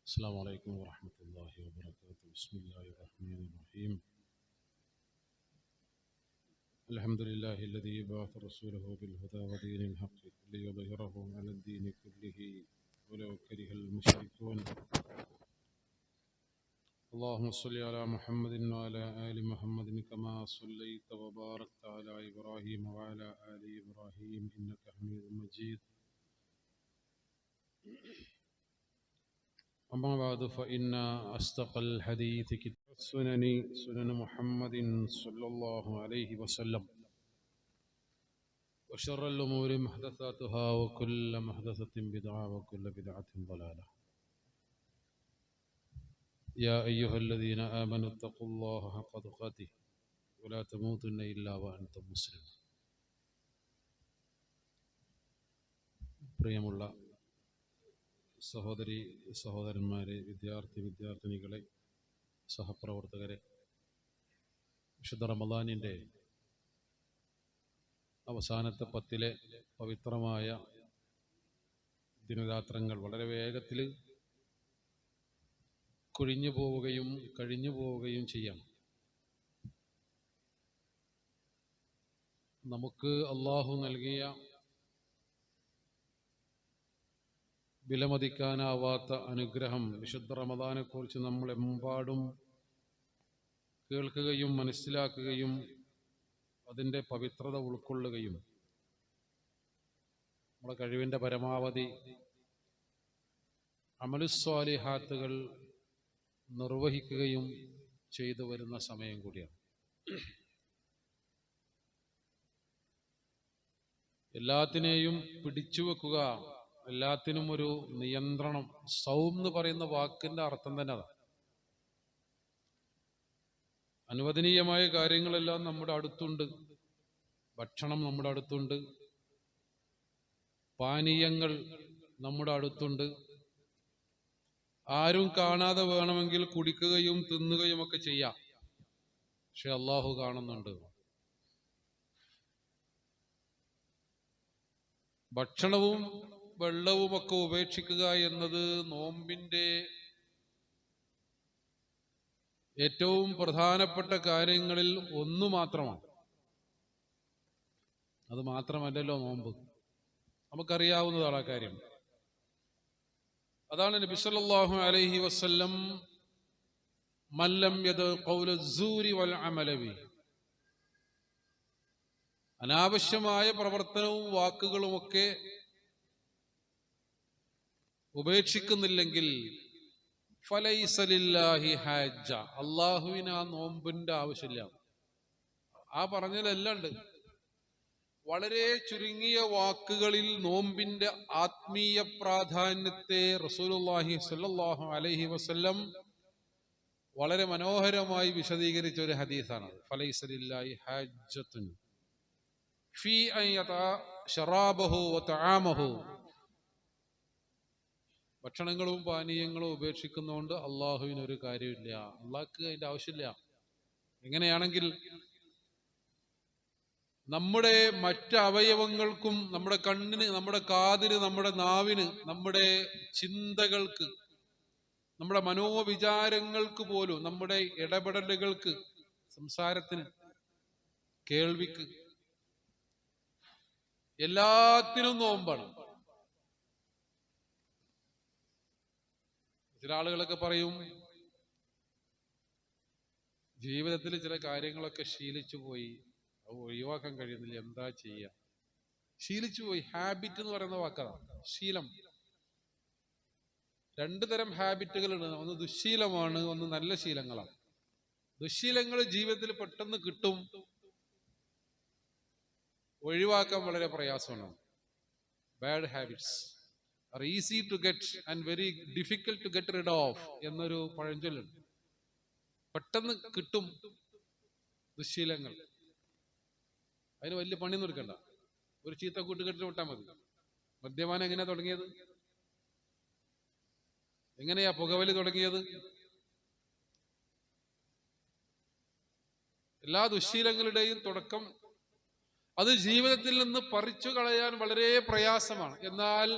السلام عليكم ورحمة الله وبركاته. بسم الله الرحمن الرحيم. الحمد لله الذي بعث رسوله بالهدى ودين الحق ليظهره على الدين كله ولو كره المشركون. اللهم صل على محمد وعلى آل محمد كما صليت وباركت على إبراهيم وعلى آل إبراهيم إنك حميد مجيد. أما بعد فإن أصدق الحديث كتاب سنن محمد صلى الله عليه وسلم وشر الأمور محدثاتها وكل محدثة بدعة وكل بدعة ضلالة. يا أيها الذين آمنوا اتقوا الله حق تقاته ولا تموتن إلا وأنتم مسلمون. പ്രിയമുള്ള സഹോദരി സഹോദരന്മാരെ, വിദ്യാർത്ഥിനികളെ, സഹപ്രവർത്തകരെ, വിശുദ്ധ റമദാനിൻ്റെ അവസാനത്തെ 10 പവിത്രമായ ദിനരാത്രങ്ങൾ വളരെ വേഗത്തിൽ കഴിഞ്ഞു പോവുകയും ചെയ്യാം. നമുക്ക് അള്ളാഹു നൽകിയ വിലമതിക്കാനാവാത്ത അനുഗ്രഹം വിശുദ്ധ റമദാനെക്കുറിച്ച് നമ്മൾ എമ്പാടും കേൾക്കുകയും മനസ്സിലാക്കുകയും അതിൻ്റെ പവിത്രത ഉൾക്കൊള്ളുകയും നമ്മുടെ കഴിവിൻ്റെ പരമാവധി അമലുസ്വാലിഹാത്തുകൾ നിർവഹിക്കുകയും ചെയ്തു വരുന്ന സമയം കൂടിയാണ്. എല്ലാത്തിനെയും പിടിച്ചു വെക്കുക, എല്ലാത്തിനും ഒരു നിയന്ത്രണം. സൗം എന്ന് പറയുന്ന വാക്കിന്റെ അർത്ഥം തന്നെ അതാണ്. അനുവദനീയമായ കാര്യങ്ങളെല്ലാം നമ്മുടെ അടുത്തുണ്ട്. ഭക്ഷണം നമ്മുടെ അടുത്തുണ്ട്, പാനീയങ്ങൾ നമ്മുടെ അടുത്തുണ്ട്. ആരും കാണാതെ വേണമെങ്കിൽ കുടിക്കുകയും തിന്നുകയും ഒക്കെ ചെയ്യാം. പക്ഷെ അള്ളാഹു കാണുന്നുണ്ട്. ഭക്ഷണവും വെള്ളവുമൊക്കെ ഉപേക്ഷിക്കുക എന്നത് നോമ്പിന്റെ ഏറ്റവും പ്രധാനപ്പെട്ട കാര്യങ്ങളിൽ ഒന്നു മാത്രമാണ്. അത് മാത്രമല്ലല്ലോ നോമ്പ്, നമുക്കറിയാവുന്നതാണ് ആ കാര്യം. അതാണ് നബി സല്ലല്ലാഹു അലൈഹി വസല്ലം മല്ലം യദ ഖൗല സൂരി വൽ അമല ബിഹി, അനാവശ്യമായ പ്രവർത്തനവും വാക്കുകളുമൊക്കെ ഉപേക്ഷിക്കുന്നില്ലെങ്കിൽ ഫലൈസ ലില്ലാഹി ഹജ്ജ, അള്ളാഹുവിന് ആ നോമ്പിന്റെ ആവശ്യമില്ല. ആ പറഞ്ഞതിലെല്ലാം ഉണ്ട്. വളരെ ചുരുങ്ങിയ വാക്കുകളിൽ നോമ്പിന്റെ ആത്മീയ പ്രാധാന്യത്തെ റസൂലുള്ളാഹി സ്വല്ലല്ലാഹു അലൈഹി വസല്ലം വളരെ മനോഹരമായി വിശദീകരിച്ച ഒരു ഹദീസാണ്. ഫലൈസ ലില്ലാഹി ഹജ്ജത്തുൻ ഫീ അൻ യതഅ ശറാബഹു വ തആമഹു, ഭക്ഷണങ്ങളും പാനീയങ്ങളും ഉപേക്ഷിക്കുന്നതുകൊണ്ട് അള്ളാഹുവിനൊരു കാര്യമില്ല. അള്ളാഹ്ക്ക് അതിന്റെ ആവശ്യമില്ല. എങ്ങനെയാണെങ്കിൽ നമ്മുടെ മറ്റ് അവയവങ്ങൾക്കും, നമ്മുടെ കണ്ണിന്, നമ്മുടെ കാതിന്, നമ്മുടെ നാവിന്, നമ്മുടെ ചിന്തകൾക്ക്, നമ്മുടെ മനോവിചാരങ്ങൾക്ക് പോലും, നമ്മുടെ ഇടപെടലുകൾക്ക്, സംസാരത്തിന്, കേൾവിക്ക്, എല്ലാത്തിനും നോമ്പാണ്. ചില ആളുകളൊക്കെ പറയും, ജീവിതത്തിൽ ചില കാര്യങ്ങളൊക്കെ ശീലിച്ചു പോയി, അത് ഒഴിവാക്കാൻ കഴിയുന്നില്ല, എന്താ ചെയ്യുക? ശീലിച്ചു പോയി. ഹാബിറ്റ് എന്ന് പറയുന്ന വാക്കതാണ്, ശീലം. 2 തരം ഹാബിറ്റുകളുണ്ട്. ഒന്ന് ദുശ്ശീലമാണ്, ഒന്ന് നല്ല ശീലങ്ങളാണ്. ദുശ്ശീലങ്ങൾ ജീവിതത്തിൽ പെട്ടെന്ന് കിട്ടും, ഒഴിവാക്കാൻ വളരെ പ്രയാസമാണ്. Bad habits are easy to get and very difficult to get rid of എന്നൊരു പഴഞ്ചൊല്ലുണ്ട്. പെട്ടെന്ന് കിട്ടും ദുശ്ശീലങ്ങൾ. അതിന് വലിയ പണിയൊന്നും എടുക്കണ്ട. ഒരു ചീത്ത കൂട്ടുകെട്ടിന് വിട്ടാൽ മതി. മദ്യപാനം എങ്ങനെയാ തുടങ്ങിയത്? എങ്ങനെയാ പുകവലി തുടങ്ങിയത്? എല്ലാ ദുശ്ശീലങ്ങളുടെയും തുടക്കം അത് ജീവിതത്തിൽ നിന്ന് പറിച്ചു കളയാൻ വളരെ പ്രയാസമാണ്. എന്നാൽ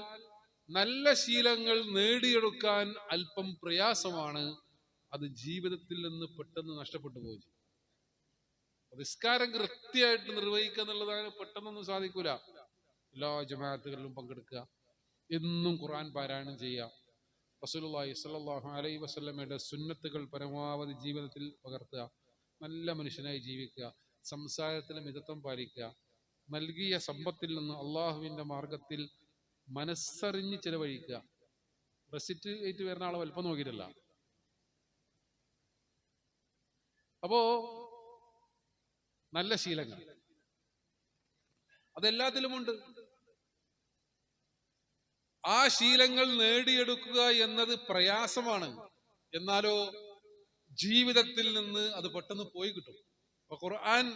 നല്ല ശീലങ്ങൾ നേടിയെടുക്കാൻ അല്പം പ്രയാസമാണ്. അത് ജീവിതത്തിൽ നിന്ന് പെട്ടെന്ന് നഷ്ടപ്പെട്ടു പോയി. നിസ്കാരം കൃത്യമായിട്ട് നിർവഹിക്കുക എന്നുള്ളതാണ് പെട്ടെന്നൊന്നും സാധിക്കൂല. എല്ലാ ജമാഅത്തുകളിലും പങ്കെടുക്കുക, എന്നും ഖുർആൻ പാരായണം ചെയ്യുക, റസൂലുള്ളാഹി സ്വല്ലല്ലാഹു അലൈഹി വസല്ലമയുടെ സുന്നത്തുകൾ പരമാവധി ജീവിതത്തിൽ പകർത്തുക, നല്ല മനുഷ്യനായി ജീവിക്കുക, സംസാരത്തിൽ മിതത്വം പാലിക്കുക, നൽകിയ സമ്പത്തിൽ നിന്ന് അള്ളാഹുവിന്റെ മാർഗത്തിൽ മനസ്സറിഞ്ഞ് ചിലവഴിക്കുക. റെസിറ്റ് ആയിട്ട് വരുന്ന ആളെ വലുപ്പം നോക്കിയിട്ടല്ല. അപ്പോ നല്ല ശീലങ്ങൾ അതെല്ലാത്തിലുമുണ്ട്. ആ ശീലങ്ങൾ നേടിയെടുക്കുക എന്നത് പ്രയാസമാണ്. എന്നാലോ ജീവിതത്തിൽ നിന്ന് അത് പെട്ടെന്ന് പോയി കിട്ടും. അപ്പൊ ഖുർആൻ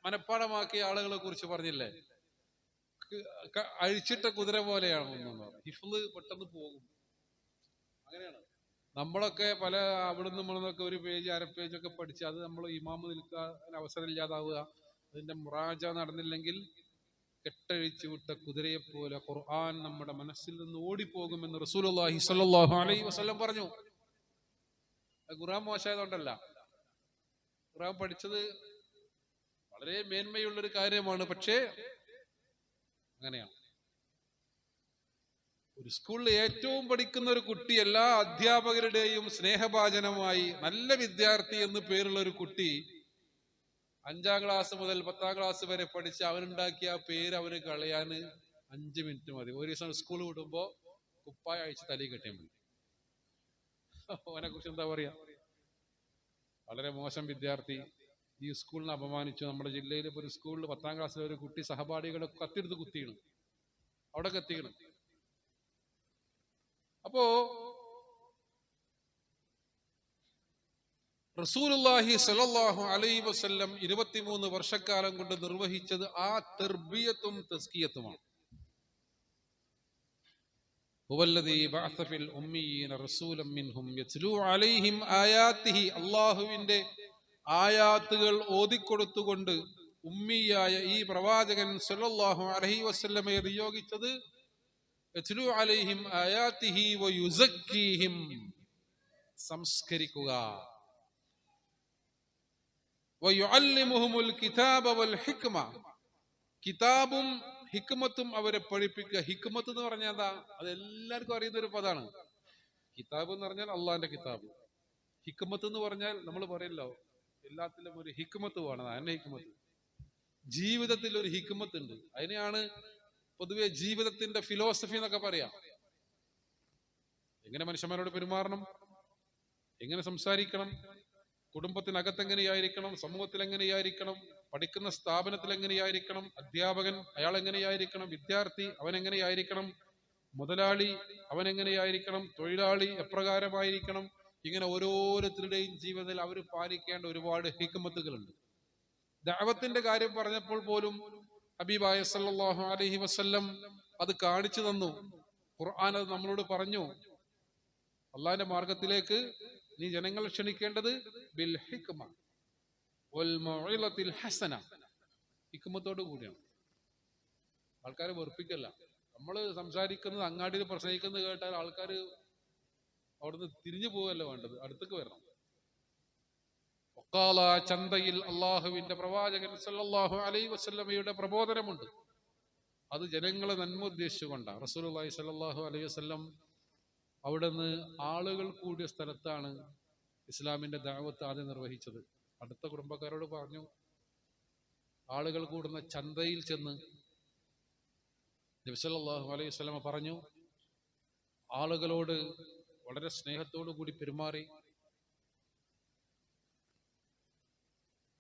മനഃപ്പാടമാക്കിയ ആളുകളെ കുറിച്ച് പറഞ്ഞില്ലേ, അഴിച്ചിട്ട കുതിര പോലെയാണ് ഹിഫ്ള് പെട്ടെന്ന് പോകും. അങ്ങനെയാണ്. നമ്മളൊക്കെ പല അവിടുന്ന് നമ്മളൊക്കെ ഒരു പേജ് അര പേജൊക്കെ പഠിച്ച് അത് നമ്മൾ ഇമാമ് നിൽക്കാൻ അവസരം ഇല്ലാതാവുക, അതിന്റെ മുറാജ നടന്നില്ലെങ്കിൽ കെട്ടഴിച്ചു വിട്ട കുതിരയെ പോലെ ഖുർആൻ നമ്മുടെ മനസ്സിൽ നിന്ന് ഓടിപ്പോകുമെന്ന് റസൂലുള്ളാഹി സ്വല്ലല്ലാഹു അലൈഹി വസല്ലം പറഞ്ഞു. ഖുർആൻ മോശമായതുകൊണ്ടല്ല, ഖുർആൻ പഠിച്ചത് വളരെ മേന്മയുള്ളൊരു കാര്യമാണ്. പക്ഷേ അങ്ങനെയാണ്. ഒരു സ്കൂളിൽ ഏറ്റവും പഠിക്കുന്ന ഒരു കുട്ടി, എല്ലാ അധ്യാപകരുടെയും സ്നേഹഭാജനമായി നല്ല വിദ്യാർത്ഥി എന്ന് പേരുള്ള ഒരു കുട്ടി 5ാം ക്ലാസ് മുതൽ 10ാം ക്ലാസ് വരെ പഠിച്ച് അവനുണ്ടാക്കിയ ആ പേര് അവന് കളയാൻ 5 മിനിറ്റ് മതി. ഒരു ദിവസം സ്കൂൾ വിടുമ്പോ കുപ്പായ അഴിച്ച് തലയിൽ കെട്ടിയാൽ മതി. അവനെ കുറിച്ച് എന്താ പറയാ? വളരെ മോശം വിദ്യാർത്ഥി, ഈ സ്കൂളിനെ അപമാനിച്ചു. നമ്മുടെ ജില്ലയിൽ ഇപ്പൊ ഒരു സ്കൂളിൽ 10ാം ക്ലാസ്സിലെ ഒരു കുട്ടി സഹപാഠികളെ കത്തിയെടുത്ത് കുത്തിയാണ്, അവിടെ കത്തിക്കണം. അപ്പോ റസൂലുള്ളാഹി സ്വല്ലല്ലാഹു അലൈഹി വസല്ലം 23 വർഷക്കാലം കൊണ്ട് നിർവഹിച്ചത് ആ തർബിയത്തും തസ്കിയത്തുമാണ്. ഹുവല്ലദീ ബഅസ ഫിൽ ഉമ്മീന റസൂലൻ മിൻഹും യത്ലൂ അലൈഹിം ആയാതിഹി, അല്ലാഹുവിന്റെ ആയാത്തുകൾ ഓതിക്കൊടുത്തുകൊണ്ട് ഉമ്മിയായ ഈ പ്രവാചകൻ സ്വല്ലല്ലാഹു അലൈഹി വസല്ലമയെ നിയോഗിച്ചത് യത്ലൂ അലൈഹിം ആയാതിഹി വയുസക്കീഹിം, സംസ്കരിക്കുക, വയുഅല്ലിമുഹുൽ കിതാബ വൽ ഹിക്മ, കിതാബും ഹിക്മത്തും അവരെ പഠിപ്പിക്കുക. ഹിക്മത്ത് എന്ന് പറഞ്ഞാൽ എന്താ? അതെല്ലാവർക്കും അറിയുന്ന ഒരു പദമാണ്. കിതാബ് എന്ന് പറഞ്ഞാൽ അള്ളാഹിന്റെ കിതാബ്. ഹിക്മത്ത് എന്ന് പറഞ്ഞാൽ നമ്മൾ പറയല്ലോ, എല്ലാത്തിലും ഒരു ഹിക്മത്ത് വേണം. അതിന്റെ ഹിക്മത്ത്, ജീവിതത്തിൽ ഒരു ഹിക്മത്ത് ഉണ്ട്. അതിനെയാണ് പൊതുവെ ജീവിതത്തിന്റെ ഫിലോസഫി എന്നൊക്കെ പറയാം. എങ്ങനെ മനുഷ്യന്മാരോട് പെരുമാറണം, എങ്ങനെ സംസാരിക്കണം, കുടുംബത്തിനകത്ത് എങ്ങനെയായിരിക്കണം, സമൂഹത്തിൽ എങ്ങനെയായിരിക്കണം, പഠിക്കുന്ന സ്ഥാപനത്തിൽ എങ്ങനെയായിരിക്കണം, അധ്യാപകൻ അയാൾ എങ്ങനെയായിരിക്കണം, വിദ്യാർത്ഥി അവൻ എങ്ങനെയായിരിക്കണം, മുതലാളി അവൻ എങ്ങനെയായിരിക്കണം, തൊഴിലാളി എപ്രകാരമായിരിക്കണം, ഇങ്ങനെ ഓരോരുത്തരുടെയും ജീവിതത്തിൽ അവർ പാലിക്കേണ്ട ഒരുപാട് ഹിക്മത്തുകളുണ്ട്. ദഅവത്തിന്റെ കാര്യം പറഞ്ഞപ്പോൾ പോലും ഹബീബായ സല്ലല്ലാഹു അലൈഹി വസല്ലം അത് കാണിച്ചു തന്നു. ഖുർആൻ അത് നമ്മളോട് പറഞ്ഞു. അള്ളാഹിന്റെ മാർഗത്തിലേക്ക് നീ ജനങ്ങളെ ക്ഷണിക്കേണ്ടത് ബിൽ ഹിക്മ വൽ മൗഇളത്തിൽ ഹസന, ഹിക്മത്തോട് കൂടിയാണ്. ആൾക്കാരെ വെറുപ്പിക്കല്ല. നമ്മൾ സംസാരിക്കുന്നത് അങ്ങാടിയിൽ പ്രസംഗിക്കുന്നത് കേട്ടാൽ ആൾക്കാർ അവിടുന്ന് തിരിഞ്ഞു പോവല്ല വേണ്ടത്, അടുത്തേക്ക് വരണം. വഖാല, ചന്തയിൽ അള്ളാഹുവിന്റെ പ്രവാചകൻ സല്ലല്ലാഹു അലൈഹി വസല്ലമയുടെ പ്രബോധനമുണ്ട്. അത് ജനങ്ങളെ നന്മ ഉദ്ദേശിച്ചുകൊണ്ടാണ്. റസൂലുള്ളാഹി സ്വല്ലല്ലാഹു അലൈഹി വസല്ലം അവിടുന്ന് ആളുകൾ കൂടിയ സ്ഥലത്താണ് ഇസ്ലാമിന്റെ ദഅവത്ത് ആദ്യം നിർവഹിച്ചത്. അടുത്ത കുടുംബക്കാരോട് പറഞ്ഞു, ആളുകൾ കൂടുന്ന ചന്തയിൽ ചെന്ന് നബി സല്ലല്ലാഹു അലൈഹി വസല്ലം പറഞ്ഞു, ആളുകളോട് വളരെ സ്നേഹത്തോടു കൂടി പെരുമാറി.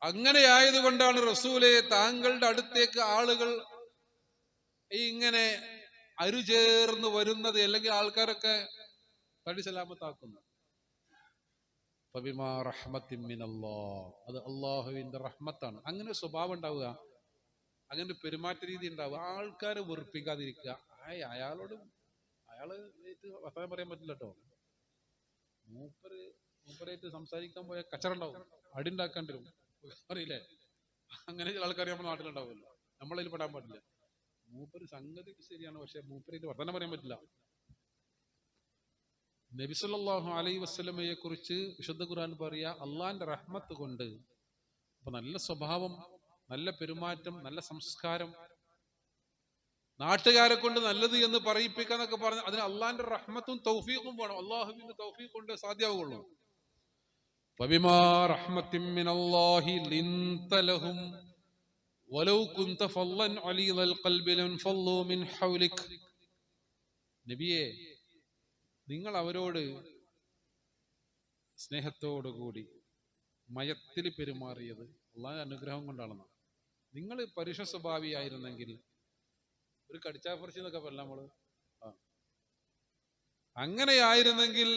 അങ്ങനെ ആയതുകൊണ്ടാണ് റസൂലെ താങ്കളുടെ അടുത്തേക്ക് ആളുകൾ ഇങ്ങനെ അരുചേർന്ന് വരുന്നത്, അല്ലെങ്കിൽ ആൾക്കാരൊക്കെ തടി സലാമത്താക്കുന്നു. അത് അള്ളാഹുവിന്റെ റഹ്മത്താണ്. അങ്ങനെ സ്വഭാവം ഉണ്ടാവുക, അങ്ങനെ പെരുമാറ്റ രീതി ഉണ്ടാവുക, ആൾക്കാരെ വെറുപ്പിക്കാതിരിക്കുക. അയാളോട് അയാള് വർത്തമാനം പറയാൻ പറ്റില്ല കേട്ടോ. മൂപ്പരായിട്ട് സംസാരിക്കാൻ പോയ കച്ചറുണ്ടാവും, അടി ഉണ്ടാക്കേണ്ടി വരും, അറിയില്ലേ? അങ്ങനെ ചില ആൾക്കാർ നമ്മുടെ നാട്ടിലുണ്ടാവുമല്ലോ, നമ്മളതിൽ പെടാൻ പാടില്ല. മൂപ്പര് സംഗതി ശരിയാണ്, പക്ഷെ മൂപ്പരായിട്ട് വർത്തമാനം പറയാൻ പറ്റില്ല. നബി സല്ലല്ലാഹു അലൈഹി വസല്ലമയെ കുറിച്ച് വിശുദ്ധ ഖുർആൻ പറയാ അള്ളാന്റെ റഹ്മത്ത് കൊണ്ട്. അപ്പൊ നല്ല സ്വഭാവം, നല്ല പെരുമാറ്റം, നല്ല സംസ്കാരം, നാട്ടുകാരെ കൊണ്ട് നല്ലത് എന്ന് പറയിപ്പിക്കാന്നൊക്കെ പറഞ്ഞ് അതിന് അള്ളാന്റെ റഹ്മത്തും തൗഫീഖും വേണം. അള്ളാഹുവിന്റെ തൗഫീഖ് കൊണ്ട് സാധ്യമാവുള്ളൂ. ഫബിമാ റഹ്മത്തിൻ മിനല്ലാഹി ലിൻത ലഹും വലൗ കുൻത ഫല്ലൻ അലീദൽ ഖൽബി ലൻഫല്ലൂ മിൻ ഹൗലിക്. നബിയെ, നിങ്ങൾ അവരോട് സ്നേഹത്തോടുകൂടി മയത്തിൽ പെരുമാറിയത് അള്ളാഹുവിന്റെ അനുഗ്രഹം കൊണ്ടാണെന്ന്. നിങ്ങൾ പരുഷ സ്വഭാവിയായിരുന്നെങ്കിൽ, ഒരു കടിച്ചാപ്പറിച്ച് എന്നൊക്കെ പറയല നമ്മള്, അങ്ങനെയായിരുന്നെങ്കിൽ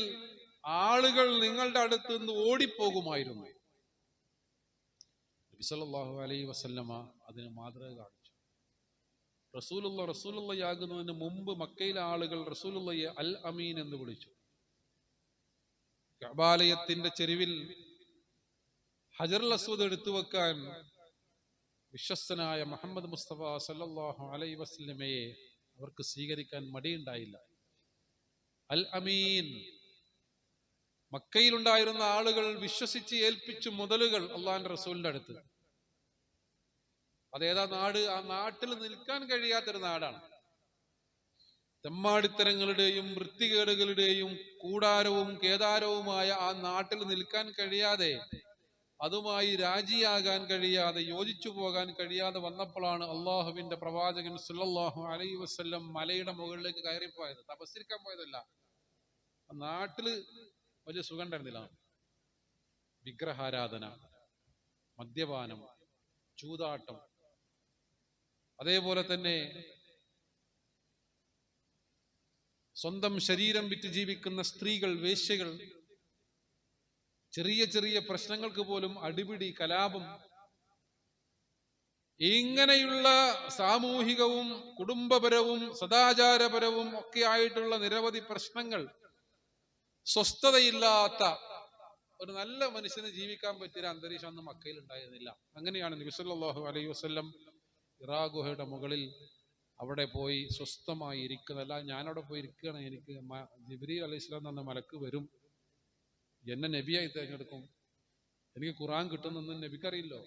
ആളുകൾ നിങ്ങളുടെ അടുത്ത് നിന്ന് ഓടിപ്പോകുമായിരുന്നു. നബി സല്ലല്ലാഹു അലൈഹി വസല്ലമ അതിന് മാതൃക കാണിച്ചു. റസൂലുള്ളയാകുന്നതിന് മുമ്പ് മക്കയിലെ ആളുകൾ റസൂലുള്ളയെ അൽ അമീൻ എന്ന് വിളിച്ചു. കഅബാലയത്തിന്റെ ചെരുവിൽ ഹജറുൽ അസ്വദ് എടുത്തു വെക്കാൻ വിശ്വസ്തനായ മുഹമ്മദ് മുസ്തഫ സല്ലല്ലാഹു അലൈഹി വസല്ലമയെ അവർക്ക് സ്വീകരിക്കാൻ മടിയുണ്ടായില്ല. അൽ അമീൻ. മക്കയിലുണ്ടായിരുന്ന ആളുകൾ വിശ്വസിച്ച് ഏൽപ്പിച്ചു മുതലുകൾ അള്ളാഹിന്റെ റസൂലിന്റെ അടുത്ത്. അതേതാ നാട്? ആ നാട്ടിൽ നിൽക്കാൻ കഴിയാത്തൊരു നാടാണ്. തെമ്മാടിത്തരങ്ങളുടെയും വൃത്തികേടുകളുടെയും കൂടാരവും കേദാരവുമായ ആ നാട്ടിൽ നിൽക്കാൻ കഴിയാതെ, അതുമായി രാജിയാകാൻ കഴിയാതെ, യോജിച്ചു പോകാൻ കഴിയാതെ വന്നപ്പോഴാണ് അള്ളാഹുവിന്റെ പ്രവാചകൻ സല്ലല്ലാഹു അലൈഹി വസല്ലം മലയുടെ മുകളിലേക്ക് കയറിപ്പോയത്. തപസ്സിരിക്കാൻ പോയതല്ല. നാട്ടില് വലിയ സുഖം ഉണ്ടായിരുന്നില്ല. വിഗ്രഹാരാധന, മദ്യപാനം, ചൂതാട്ടം, അതേപോലെ തന്നെ സ്വന്തം ശരീരം വിറ്റ് ജീവിക്കുന്ന സ്ത്രീകൾ, വേശ്യകൾ, ചെറിയ ചെറിയ പ്രശ്നങ്ങൾക്ക് പോലും അടിപിടി, കലാപം, ഇങ്ങനെയുള്ള സാമൂഹികവും കുടുംബപരവും സദാചാരപരവും ഒക്കെ ആയിട്ടുള്ള നിരവധി പ്രശ്നങ്ങൾ, സ്വസ്ഥതയില്ലാത്ത ഒരു നല്ല മനുഷ്യന് ജീവിക്കാൻ പറ്റിയ അന്തരീക്ഷം ഒന്നും മക്കയിൽ ഉണ്ടായിരുന്നില്ല. അങ്ങനെയാണ് നബി സല്ലല്ലാഹു അലൈഹി വസല്ലം ഹിറാ ഗുഹയുടെ മുകളിൽ അവിടെ പോയി സ്വസ്ഥമായി ഇരിക്കുന്നതല്ല. ഞാനവിടെ പോയി ഇരിക്കുകയാണ്, എനിക്ക് ജിബ്രീൽ അലൈഹിസ്സലാം എന്ന മലക്ക് വരും, എന്നെ നബിയായി തിരഞ്ഞെടുക്കും, എനിക്ക് ഖുർആൻ കിട്ടുന്നൊന്നും നബിക്കറിയില്ലോ.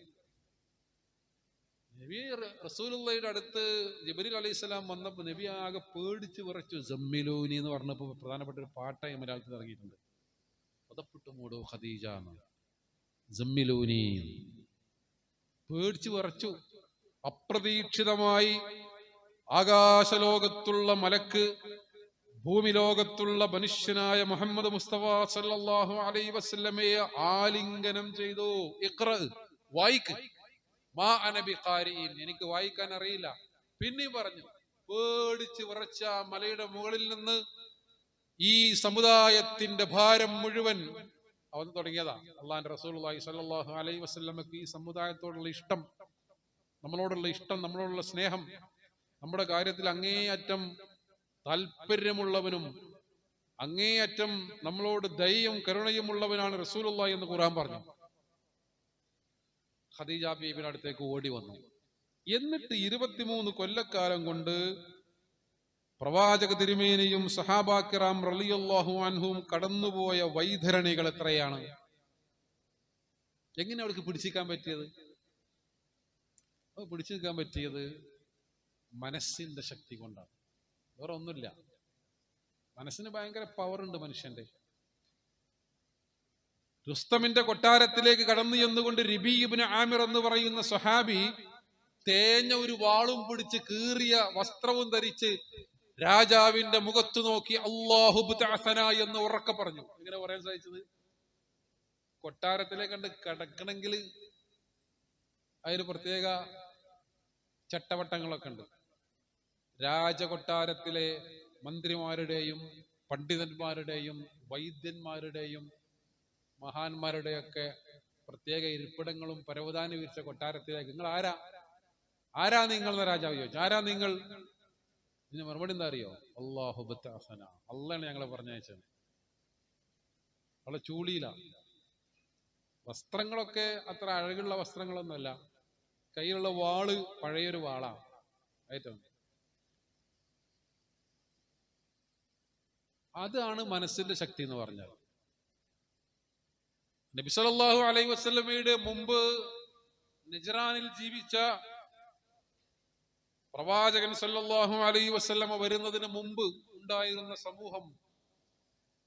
നബി റസൂലുള്ളാഹിയുടെ അടുത്ത് ജിബ്രീൽ അലൈഹിസ്സലാം വന്നപ്പോൾ നബി ആകെ പേടിച്ച് വിറച്ചു. സമ്മിലൂനി എന്ന് പറഞ്ഞപ്പോൾ പ്രധാനപ്പെട്ട ഒരു പാട്ടായി മലയാളത്തിൽ ഇറങ്ങിയിട്ടുണ്ട്. പദപ്പെട്ടു മൂടോ ഖദീജ എന്ന്. സമ്മിലൂനി. പേടിച്ച് വിറച്ചു. അപ്രതീക്ഷിതമായി ആകാശലോകത്തുള്ള മലക്ക് ഭൂമി ലോകത്തുള്ള മനുഷ്യനായ മുഹമ്മദ് മുസ്തഫ സല്ലല്ലാഹു അലൈഹി വസല്ലമയെ ആലിംഗനം ചെയ്തു. ഇഖ്റ, വായിക്ക്. മാ അന ബിഖാരിഇൻ, എനിക്ക് വായിക്കാൻ അറിയില്ല. പിന്നെ പറഞ്ഞു. പേടിച്ച് വിറച്ച മലയുടെ മുകളിൽ നിന്ന് ഈ സമുദായത്തിന്റെ ഭാരം മുഴുവൻ അവൻ തുടങ്ങിയതാ. അള്ളാഹുവിന്റെ റസൂലുള്ളാഹി സ്വല്ലല്ലാഹു അലൈഹി വസല്ലമക്ക് ഈ സമുദായത്തോടുള്ള ഇഷ്ടം, നമ്മളോടുള്ള ഇഷ്ടം, നമ്മളോടുള്ള സ്നേഹം, നമ്മുടെ കാര്യത്തിൽ അങ്ങേയറ്റം താല്പര്യമുള്ളവനും അങ്ങേയറ്റം നമ്മളോട് ദയയും കരുണയും ഉള്ളവനാണ് റസൂലുള്ളാഹി എന്ന് ഖുർആൻ പറഞ്ഞു. ഖദീജ ബീബിയുടെ അടുത്തേക്ക് ഓടി വന്നു. എന്നിട്ട് 23 കൊല്ലക്കാലം കൊണ്ട് പ്രവാചക തിരുമേനിയും സഹാബാ കിറാം റളിയല്ലാഹു അൻഹും കടന്നുപോയ വൈതരണികൾ എത്രയാണ്! എങ്ങനെ അവർക്ക് പിടിച്ചിരിക്കാൻ പറ്റിയത്? പിടിച്ചു നിൽക്കാൻ പറ്റിയത് മനസ്സിന്റെ ശക്തി കൊണ്ടാണ്, വേറെ ഒന്നുമില്ല. മനസ്സിന് ഭയങ്കര പവറുണ്ട് മനുഷ്യന്റെ. റുസ്തമിന്റെ കൊട്ടാരത്തിലേക്ക് കടന്നു ചെന്നുകൊണ്ട് റബീ ഇബ്നു ആമിർ എന്ന് പറയുന്ന സ്വഹാബി തേഞ്ഞ ഒരു വാളും പിടിച്ച് കീറിയ വസ്ത്രവും ധരിച്ച് രാജാവിന്റെ മുഖത്ത് നോക്കി അല്ലാഹു ബതഅസന എന്ന് ഉറക്കെ പറഞ്ഞു. ഇങ്ങനെ പറയാൻ സാധിച്ചത്, കൊട്ടാരത്തിലേക്ക് കണ്ട് കിടക്കണമെങ്കിൽ അതിന് പ്രത്യേക ചട്ടവട്ടങ്ങളൊക്കെ ഉണ്ട്. രാജകൊട്ടാരത്തിലെ മന്ത്രിമാരുടെയും പണ്ഡിതന്മാരുടെയും വൈദ്യന്മാരുടെയും മഹാന്മാരുടെയൊക്കെ പ്രത്യേക ഇരിപ്പിടങ്ങളും പരവതാനി വിരിച്ച കൊട്ടാരത്തിലേക്ക് നിങ്ങൾ ആരാ നിങ്ങൾ എന്ന് രാജാവ് ചോദിച്ചു. ആരാ നിങ്ങൾ? ഇതിന് മറുപടി എന്താ അറിയോ? അല്ലാഹു ബതഅസന, അള്ളാണ് ഞങ്ങളെ പറഞ്ഞയച്ചത്. അവളെ ചൂളിയില. വസ്ത്രങ്ങളൊക്കെ അത്ര അഴകുള്ള വസ്ത്രങ്ങളൊന്നുമല്ല. കയ്യിലുള്ള വാള് പഴയൊരു വാളാണ്. ഏറ്റവും അതാണ് മനസ്സിന്റെ ശക്തി എന്ന് പറഞ്ഞാൽ. നബി സല്ലല്ലാഹു അലൈഹി വസല്ലമയുടെ മുമ്പ് നജ്റാനിൽ ജീവിച്ച പ്രവാചകൻ സല്ലല്ലാഹു അലൈഹി വസല്ലമ വരുന്നതിന് മുമ്പ് ഉണ്ടായിരുന്ന സമൂഹം,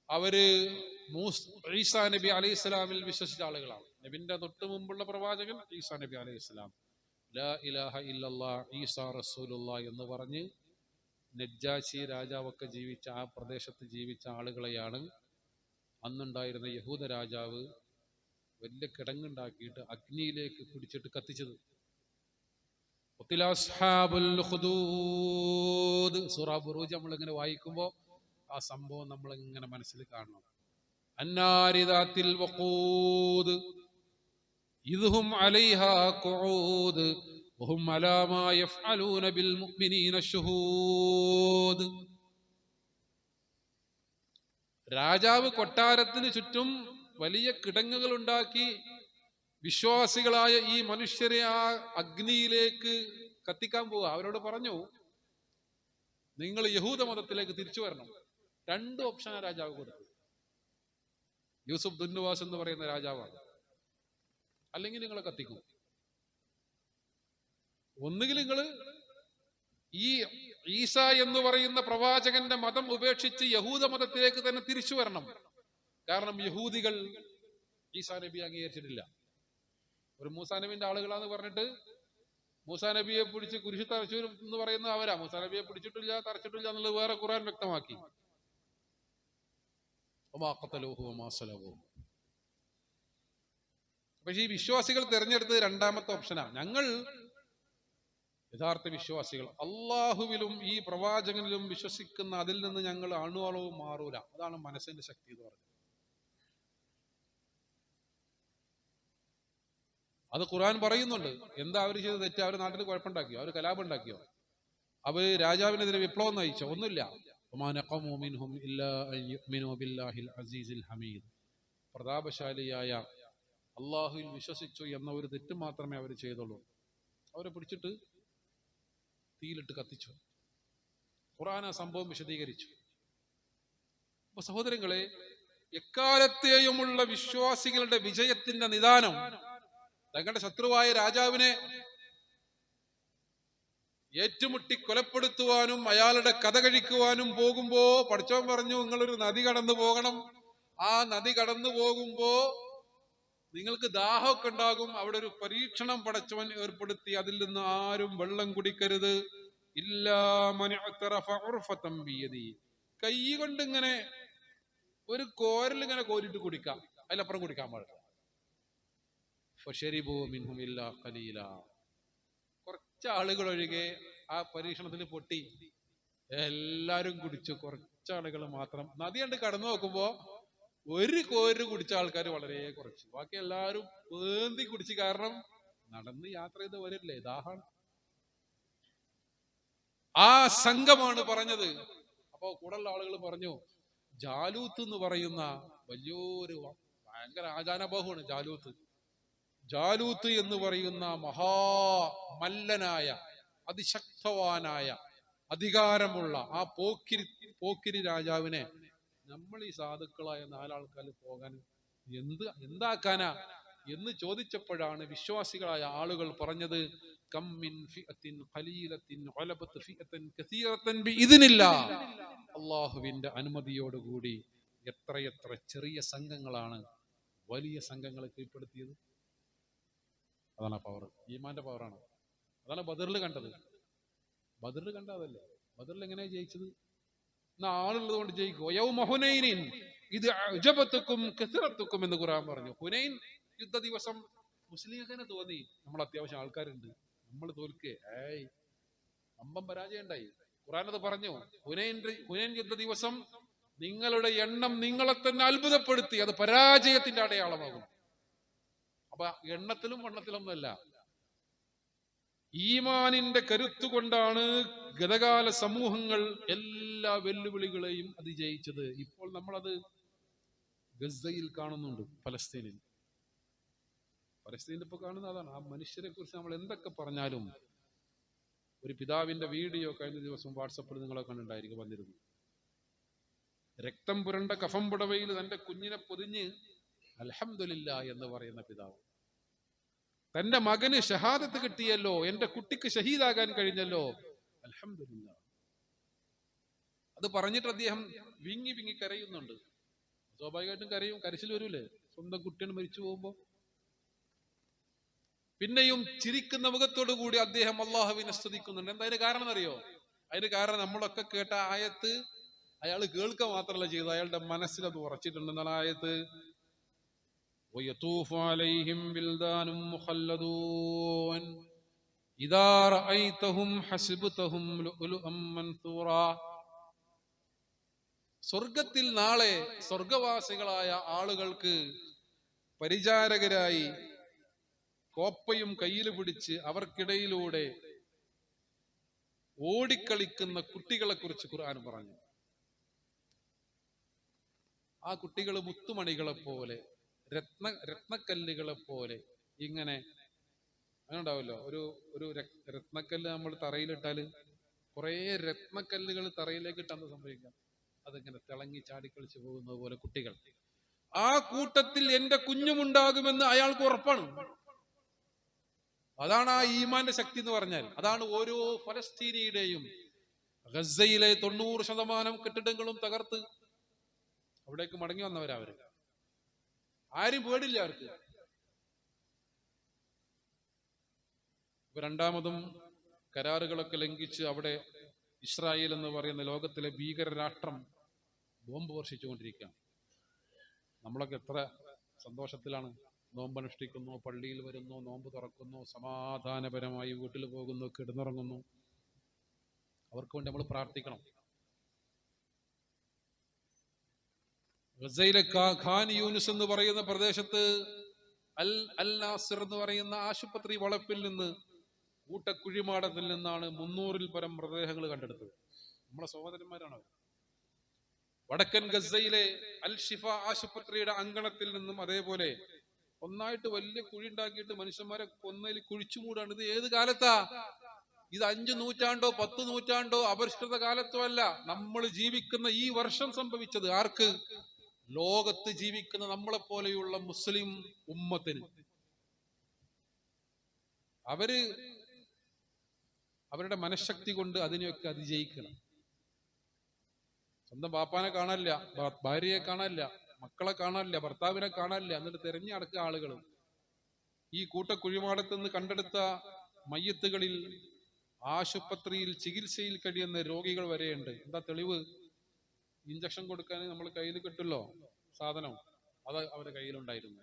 അവര് ഈസാ നബി അലൈഹി സ്വലാമിൽ വിശ്വസിച്ച ആളുകളാണ്. നബിന്റെ തൊട്ട് മുമ്പുള്ള പ്രവാചകൻ ഈസാ നബി അലൈഹി സ്വലാം, ലാ ഇലാഹ ഇല്ലല്ലാഹ് ഈസാ റസൂലുള്ളാഹ് എന്ന് പറഞ്ഞ് നജ്ജാശി രാജാവൊക്കെ ജീവിച്ച ആ പ്രദേശത്ത് ജീവിച്ച ആളുകളെയാണ് അന്നുണ്ടായിരുന്ന യഹൂദ രാജാവ് വലിയ കിടങ്ങുണ്ടാക്കിയിട്ട് അഗ്നിയിലേക്ക് പിടിച്ചിട്ട് കത്തിച്ചത്. സൂറ ബുറൂജ് നമ്മളിങ്ങനെ വായിക്കുമ്പോൾ ആ സംഭവം നമ്മളിങ്ങനെ മനസ്സിൽ കാണണം. അന്നാരിദാത്തിൽ വഖൂദ് ഇദ്ഹും അലൈഹാ ഖുഊദ് വഹും അലാ മാ യഫ്അലൂന ബിൽ മുഅ്മിനീന ശുഹൂദ്. രാജാവ് കൊട്ടാരത്തിന് ചുറ്റും വലിയ കിടങ്ങുകൾ ഉണ്ടാക്കി വിശ്വാസികളായ ഈ മനുഷ്യരെ ആ അഗ്നിയിലേക്ക് കത്തിക്കാൻ പോവുക. അവരോട് പറഞ്ഞു, നിങ്ങൾ യഹൂദ മതത്തിലേക്ക് തിരിച്ചു വരണം. 2 ഓപ്ഷനാണ് രാജാവ് കൊടുത്തത്. യൂസുഫ് ദുന്നുവാസ് എന്ന് പറയുന്ന രാജാവാണ്. അല്ലെങ്കിൽ നിങ്ങളെ കത്തിക്കും. ഒന്നുകിൽ നിങ്ങൾ ഈ ഈസ എന്ന് പറയുന്ന പ്രവാചകന്റെ മതം ഉപേക്ഷിച്ച് യഹൂദ മതത്തിലേക്ക് തന്നെ തിരിച്ചു വരണം. കാരണം യഹൂദികൾ ഈസാ നബി അംഗീകരിച്ചിട്ടില്ല. ഒരു മൂസാ നബിന്റെ ആളുകളാന്ന് പറഞ്ഞിട്ട് മൂസാ നബിയെ പിടിച്ച് കുരിശി തറച്ചു എന്ന് പറയുന്നത് അവരാ. മൂസാ നബിയെ പിടിച്ചിട്ടില്ല, തറച്ചിട്ടില്ല എന്നുള്ളത് വേറെ ഖുർആൻ വ്യക്തമാക്കി. പക്ഷെ ഈ വിശ്വാസികൾ തിരഞ്ഞെടുത്തത് 2ാമത്തെ ഓപ്ഷനാണ്. ഞങ്ങൾ യഥാർത്ഥ വിശ്വാസികൾ അള്ളാഹുവിലും ഈ പ്രവാചകനിലും വിശ്വസിക്കുന്ന, അതിൽ നിന്ന് ഞങ്ങൾ അണുവളവും മാറൂല. അതാണ് മനസ്സിന്റെ ശക്തി എന്ന് പറഞ്ഞത്. അത് ഖുർആൻ പറയുന്നുണ്ട്. എന്താ അവർ ചെയ്ത് തെറ്റ്? അവർ നാട്ടിൽ കുഴപ്പമുണ്ടാക്കിയോ? അവർ കലാപം ഉണ്ടാക്കിയോ? അവര് രാജാവിനെതിരെ വിപ്ലവം നയിച്ചോ? ഒന്നുമില്ല. പ്രതാപശാലിയായ അള്ളാഹുവിൽ വിശ്വസിച്ചു എന്ന ഒരു തെറ്റ് മാത്രമേ അവർ ചെയ്തുള്ളൂ. അവരെ പിടിച്ചിട്ട് തീയിലിട്ട് കത്തിച്ചു. ഖുർആൻ ആ സംഭവം വിശദീകരിച്ചു. അപ്പൊ സഹോദരങ്ങളെ, എക്കാലത്തെയുമുള്ള വിശ്വാസികളുടെ വിജയത്തിന്റെ നിദാനം തങ്ങളുടെ ശത്രുവായ രാജാവിനെ ഏറ്റുമുട്ടി കൊലപ്പെടുത്തുവാനും അയാളുടെ കഥ കഴിക്കുവാനും പോകുമ്പോ പടച്ചോൻ പറഞ്ഞു, നിങ്ങളൊരു നദി കടന്നു പോകണം. ആ നദി കടന്നു പോകുമ്പോ നിങ്ങൾക്ക് ദാഹമൊക്കെ ഉണ്ടാകും. അവിടെ ഒരു പരീക്ഷണം പടച്ചവൻ ഏർപ്പെടുത്തി. അതിൽ നിന്ന് ആരും വെള്ളം കുടിക്കരുത്. കൈ കൊണ്ട് ഇങ്ങനെ ഒരു കോരൽ ഇങ്ങനെ കോരിട്ട് കുടിക്കാം, അതിലപ്പുറം കുടിക്കാൻ പാടില്ല. കുറച്ച് ആളുകൾ ഒഴികെ ആ പരീക്ഷണത്തിൽ പൊട്ടി. എല്ലാരും കുടിച്ചു. കുറച്ചാളുകൾ മാത്രം. നദി കണ്ട് കടന്നു നോക്കുമ്പോ ഒരു കോര് കുടിച്ച ആൾക്കാർ വളരെ കുറച്ച്. ബാക്കി എല്ലാവരും വേന്തി കുടിച്ചു. കാരണം നടന്ന് യാത്ര ചെയ്ത് വരില്ലേ, ദാഹാണ്. ആ സംഘമാണ് പറഞ്ഞത്. അപ്പോ കൂടുതലുള്ള ആളുകൾ പറഞ്ഞു, ജാലൂത്ത് എന്ന് പറയുന്ന വലിയൊരു ഭയങ്കര ആചാനബാഹുവാണ് ജാലൂത്ത്. ജാലൂത്ത് എന്ന് പറയുന്ന മഹാമല്ലനായ അതിശക്തവാനായ അധികാരമുള്ള ആ പോക്കിരി രാജാവിനെ നമ്മൾ ഈ സാധുക്കളായ 4 ആൾക്കാർ പോകാൻ എന്താക്കാനാ എന്ന് ചോദിച്ചപ്പോഴാണ് വിശ്വാസികളായ ആളുകൾ പറഞ്ഞത്, അള്ളാഹുവിന്റെ അനുമതിയോടുകൂടി എത്രയെത്ര ചെറിയ സംഘങ്ങളാണ് വലിയ സംഘങ്ങളെ കീഴ്പ്പെടുത്തിയത്. അതാണ് പവർ, ഈമാന്റെ പവറാണ്. അതാണ് ബദറിൽ കണ്ടത്. ബദറിൽ കണ്ട അതല്ലേ. ബദറിൽ എങ്ങനെയാ ജയിച്ചത്? ആളുള്ളത് കൊണ്ട് ജയിക്കുമോ? യൗമ ഹുനൈനിൻ ഇത് അഅജബതുകും കസറതുകും എന്ന് ഖുർആൻ പറഞ്ഞു. ഹുനൈൻ യുദ്ധ ദിവസം മുസ്ലിംകനെ തോന്നി നമ്മൾ അത്യാവശ്യം ആൾക്കാരുണ്ട്, നമ്മൾ തോൽക്കേ, അമ്പം പരാജയം ഉണ്ടായി. ഖുർആൻ അത് പറഞ്ഞു. ഹുനൈൻ യുദ്ധ ദിവസം നിങ്ങളുടെ എണ്ണം നിങ്ങളെ തന്നെ അത്ഭുതപ്പെടുത്തി. അത് പരാജയത്തിന്റെ അടയാളമാകും. അപ്പൊ എണ്ണത്തിലും വണ്ണത്തിലൊന്നുമല്ല, ഈമാനിന്റെ കരുത്തുകൊണ്ടാണ് ഗതകാല സമൂഹങ്ങൾ എല്ലാ വെല്ലുവിളികളെയും അതിജയിച്ചത്. ഇപ്പോൾ നമ്മളത് ഗസയിൽ കാണുന്നുണ്ട്, പലസ്തീനിൽ ഇപ്പൊ കാണുന്ന അതാണ്. ആ മനുഷ്യരെ കുറിച്ച് നമ്മൾ എന്തൊക്കെ പറഞ്ഞാലും, ഒരു പിതാവിന്റെ വീഡിയോ കഴിഞ്ഞ ദിവസം വാട്സപ്പിൽ നിങ്ങളെ കണ്ടുണ്ടായിരിക്കും വന്നിരുന്നു. രക്തം പുരണ്ട കഫം പുടവയിൽ തന്റെ കുഞ്ഞിനെ പൊതിഞ്ഞ് അൽഹംദുലില്ലാ എന്ന് പറയുന്ന പിതാവ്. തന്റെ മകന് ഷഹാദത്ത് കിട്ടിയല്ലോ, എന്റെ കുട്ടിക്ക് ഷഹീദാകാൻ കഴിഞ്ഞല്ലോ, അൽഹംദുലില്ലാ. അത് പറഞ്ഞിട്ട് അദ്ദേഹം വിങ്ങി വിങ്ങി കരയുന്നുണ്ട്. സ്വാഭാവികമായിട്ടും കരയും, കരച്ചിൽ വരൂലേ സ്വന്തം കുട്ടികൾ മരിച്ചു പോകുമ്പോ. പിന്നെയും ചിരിക്കുന്ന മുഖത്തോടു കൂടി അദ്ദേഹം അള്ളാഹുവിനെ സ്തുതിക്കുന്നുണ്ട്. എന്താ അതിന് കാരണം അറിയോ? അതിന് കാരണം നമ്മളൊക്കെ കേട്ട ആയത്ത് അയാൾ കേൾക്കുക മാത്രമല്ല ചെയ്തത്, അയാളുടെ മനസ്സിൽ അത് ഉറച്ചിട്ടുണ്ടെന്നാണ് ആയത്ത്. وَيَطُوفُ عَلَيْهِمْ وِلْدَانٌ مُخَلَّدُونَ إِذَا رَأَيْتَهُمْ حَسِبْتَهُمْ لُؤْلُؤًا مَنْثُورًا. സ്വർഗത്തിൽ നാളെ സ്വർഗവാസികളായ ആളുകൾക്ക് പരിചാരകരായി കോപ്പയും കയ്യിൽ പിടിച്ച് അവർക്കിടയിലൂടെ ഓടിക്കളിക്കുന്ന കുട്ടികളെ കുറിച്ച് ഖുർആൻ പറഞ്ഞു. ആ കുട്ടികൾ മുത്തുമണികളെ പോലെ, രത്നക്കല്ലുകളെ പോലെ ഇങ്ങനെ അങ്ങനെ ഉണ്ടാവല്ലോ. ഒരു രത്നക്കല്ല് നമ്മൾ തറയിലിട്ടാല് കുറെ രത്നക്കല്ലുകൾ തറയിലേക്ക് ഇട്ടാന്ന് സംഭവിക്കാം. അതിങ്ങനെ തിളങ്ങി ചാടിക്കളിച്ചു പോകുന്നത് പോലെ കുട്ടികൾ. ആ കൂട്ടത്തിൽ എന്റെ കുഞ്ഞുമുണ്ടാകുമെന്ന് അയാൾക്ക് ഉറപ്പാണ്. അതാണ് ആ ഈമാന്റെ ശക്തി എന്ന് പറഞ്ഞാൽ. അതാണ് ഓരോ ഫലസ്തീനിയുടെയും ഗസയിലെ 90% കെട്ടിടങ്ങളും തകർത്ത് അവിടേക്ക് മടങ്ങി വന്നവരവര്. ആരും പേടില്ല അവർക്ക്. രണ്ടാമതും കരാറുകളൊക്കെ ലംഘിച്ച് അവിടെ ഇസ്രായേൽ എന്ന് പറയുന്ന ലോകത്തിലെ ഭീകര രാഷ്ട്രം ബോംബ് വർഷിച്ചുകൊണ്ടിരിക്കുകയാണ്. നമ്മളൊക്കെ എത്ര സന്തോഷത്തിലാണ്. നോമ്പനുഷ്ഠിക്കുന്നു, പള്ളിയിൽ വരുന്നു, നോമ്പ് തുറക്കുന്നു, സമാധാനപരമായി വീട്ടിൽ പോകുന്നു, കിടന്നുറങ്ങുന്നു. അവർക്ക് വേണ്ടി നമ്മൾ പ്രാർത്ഥിക്കണം. ഗസയിലെ ഖാൻ യൂനിസ് എന്ന് പറയുന്ന പ്രദേശത്ത് അൽ നാസിർ എന്ന് പറയുന്ന ആശുപത്രി വളപ്പിൽ നിന്ന്, കൂട്ടക്കുഴിമാടത്തിൽ നിന്നാണ് 300-ൽ പരം മൃതദേഹങ്ങൾ കണ്ടെടുത്തത്. നമ്മളെ സഹോദരന്മാരാണ് അവർ. വടക്കൻ ഗസയിലെ അൽ ഷിഫ ആശുപത്രിയുടെ അങ്കണത്തിൽ നിന്നും അതേപോലെ ഒന്നായിട്ട് വലിയ കുഴി ഉണ്ടാക്കിയിട്ട് മനുഷ്യന്മാരെ കൊന്നതിൽ കുഴിച്ചു മൂടാണ്. ഇത് ഏത് കാലത്താ? ഇത് 5 നൂറ്റാണ്ടോ 10 നൂറ്റാണ്ടോ അപരിഷ്കൃത കാലത്തോ അല്ല. നമ്മൾ ജീവിക്കുന്ന ഈ വർഷം സംഭവിച്ചത്. ആർക്ക്? ലോകത്ത് ജീവിക്കുന്ന നമ്മളെ പോലെയുള്ള മുസ്ലിം ഉമ്മത്തിന്. അവരുടെ മനഃശക്തി കൊണ്ട് അതിനെയൊക്കെ അതിജയിക്കണം. സ്വന്തം ബാപ്പാനെ കാണാനില്ല, ഭാര്യയെ കാണാനില്ല, മക്കളെ കാണാനില്ല, ഭർത്താവിനെ കാണാനില്ല, എന്നിട്ട് തെരഞ്ഞു നടക്കുക ആളുകൾ. ഈ കൂട്ടക്കുഴിമാടത്ത് നിന്ന് കണ്ടെടുത്ത മയ്യത്തുകളിൽ ആശുപത്രിയിൽ ചികിത്സയിൽ കഴിയുന്ന രോഗികൾ വരെയുണ്ട്. എന്താ തെളിവ്? ഇഞ്ചക്ഷൻ കൊടുക്കാൻ നമ്മൾ കയ്യിൽ കിട്ടുമല്ലോ സാധനം, അത് അവരുടെ കയ്യിലുണ്ടായിരുന്നു.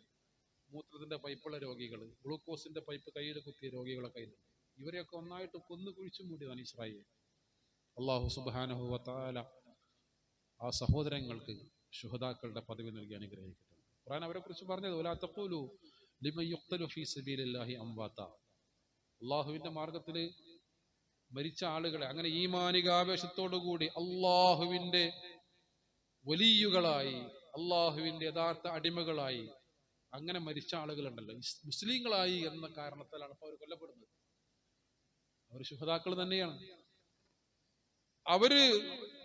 മൂത്രത്തിന്റെ പൈപ്പുള്ള രോഗികൾ, ഗ്ലൂക്കോസിന്റെ പൈപ്പ് കയ്യിൽ കുത്തിയ രോഗികളെ കയ്യിലുണ്ട്. ഇവരെയൊക്കെ ഒന്നായിട്ട് കൊന്നു കുഴിച്ചു മൂടിയതാണ് ഇസ്രായേൽ. അല്ലാഹു സുബ്ഹാനഹു വ തആല ആ സഹോദരങ്ങൾക്ക് ശുഹദാക്കളുടെ പദവി നൽകി അനുഗ്രഹിക്കട്ടെ. ഖുർആൻ അവരെ കുറിച്ച് പറഞ്ഞത് വലാ തഖൂലു ലിമൻ യുഖ്തലു ഫീ സബീലില്ലാഹി അംവാതാ. അള്ളാഹുവിന്റെ മാർഗത്തിൽ മരിച്ച ആളുകളെ അങ്ങനെ ഈമാനികാവേശത്തോടു കൂടി അള്ളാഹുവിന്റെ വലിയുകളായി, അള്ളാഹുവിന്റെ യഥാർത്ഥ അടിമകളായി അങ്ങനെ മരിച്ച ആളുകളുണ്ടല്ലോ, മുസ്ലിങ്ങളായി എന്ന കാരണത്താലാണ് ഇപ്പൊ അവർ കൊല്ലപ്പെടുന്നത്. അവർ ശുഹദാക്കൾ തന്നെയാണ്. അവര്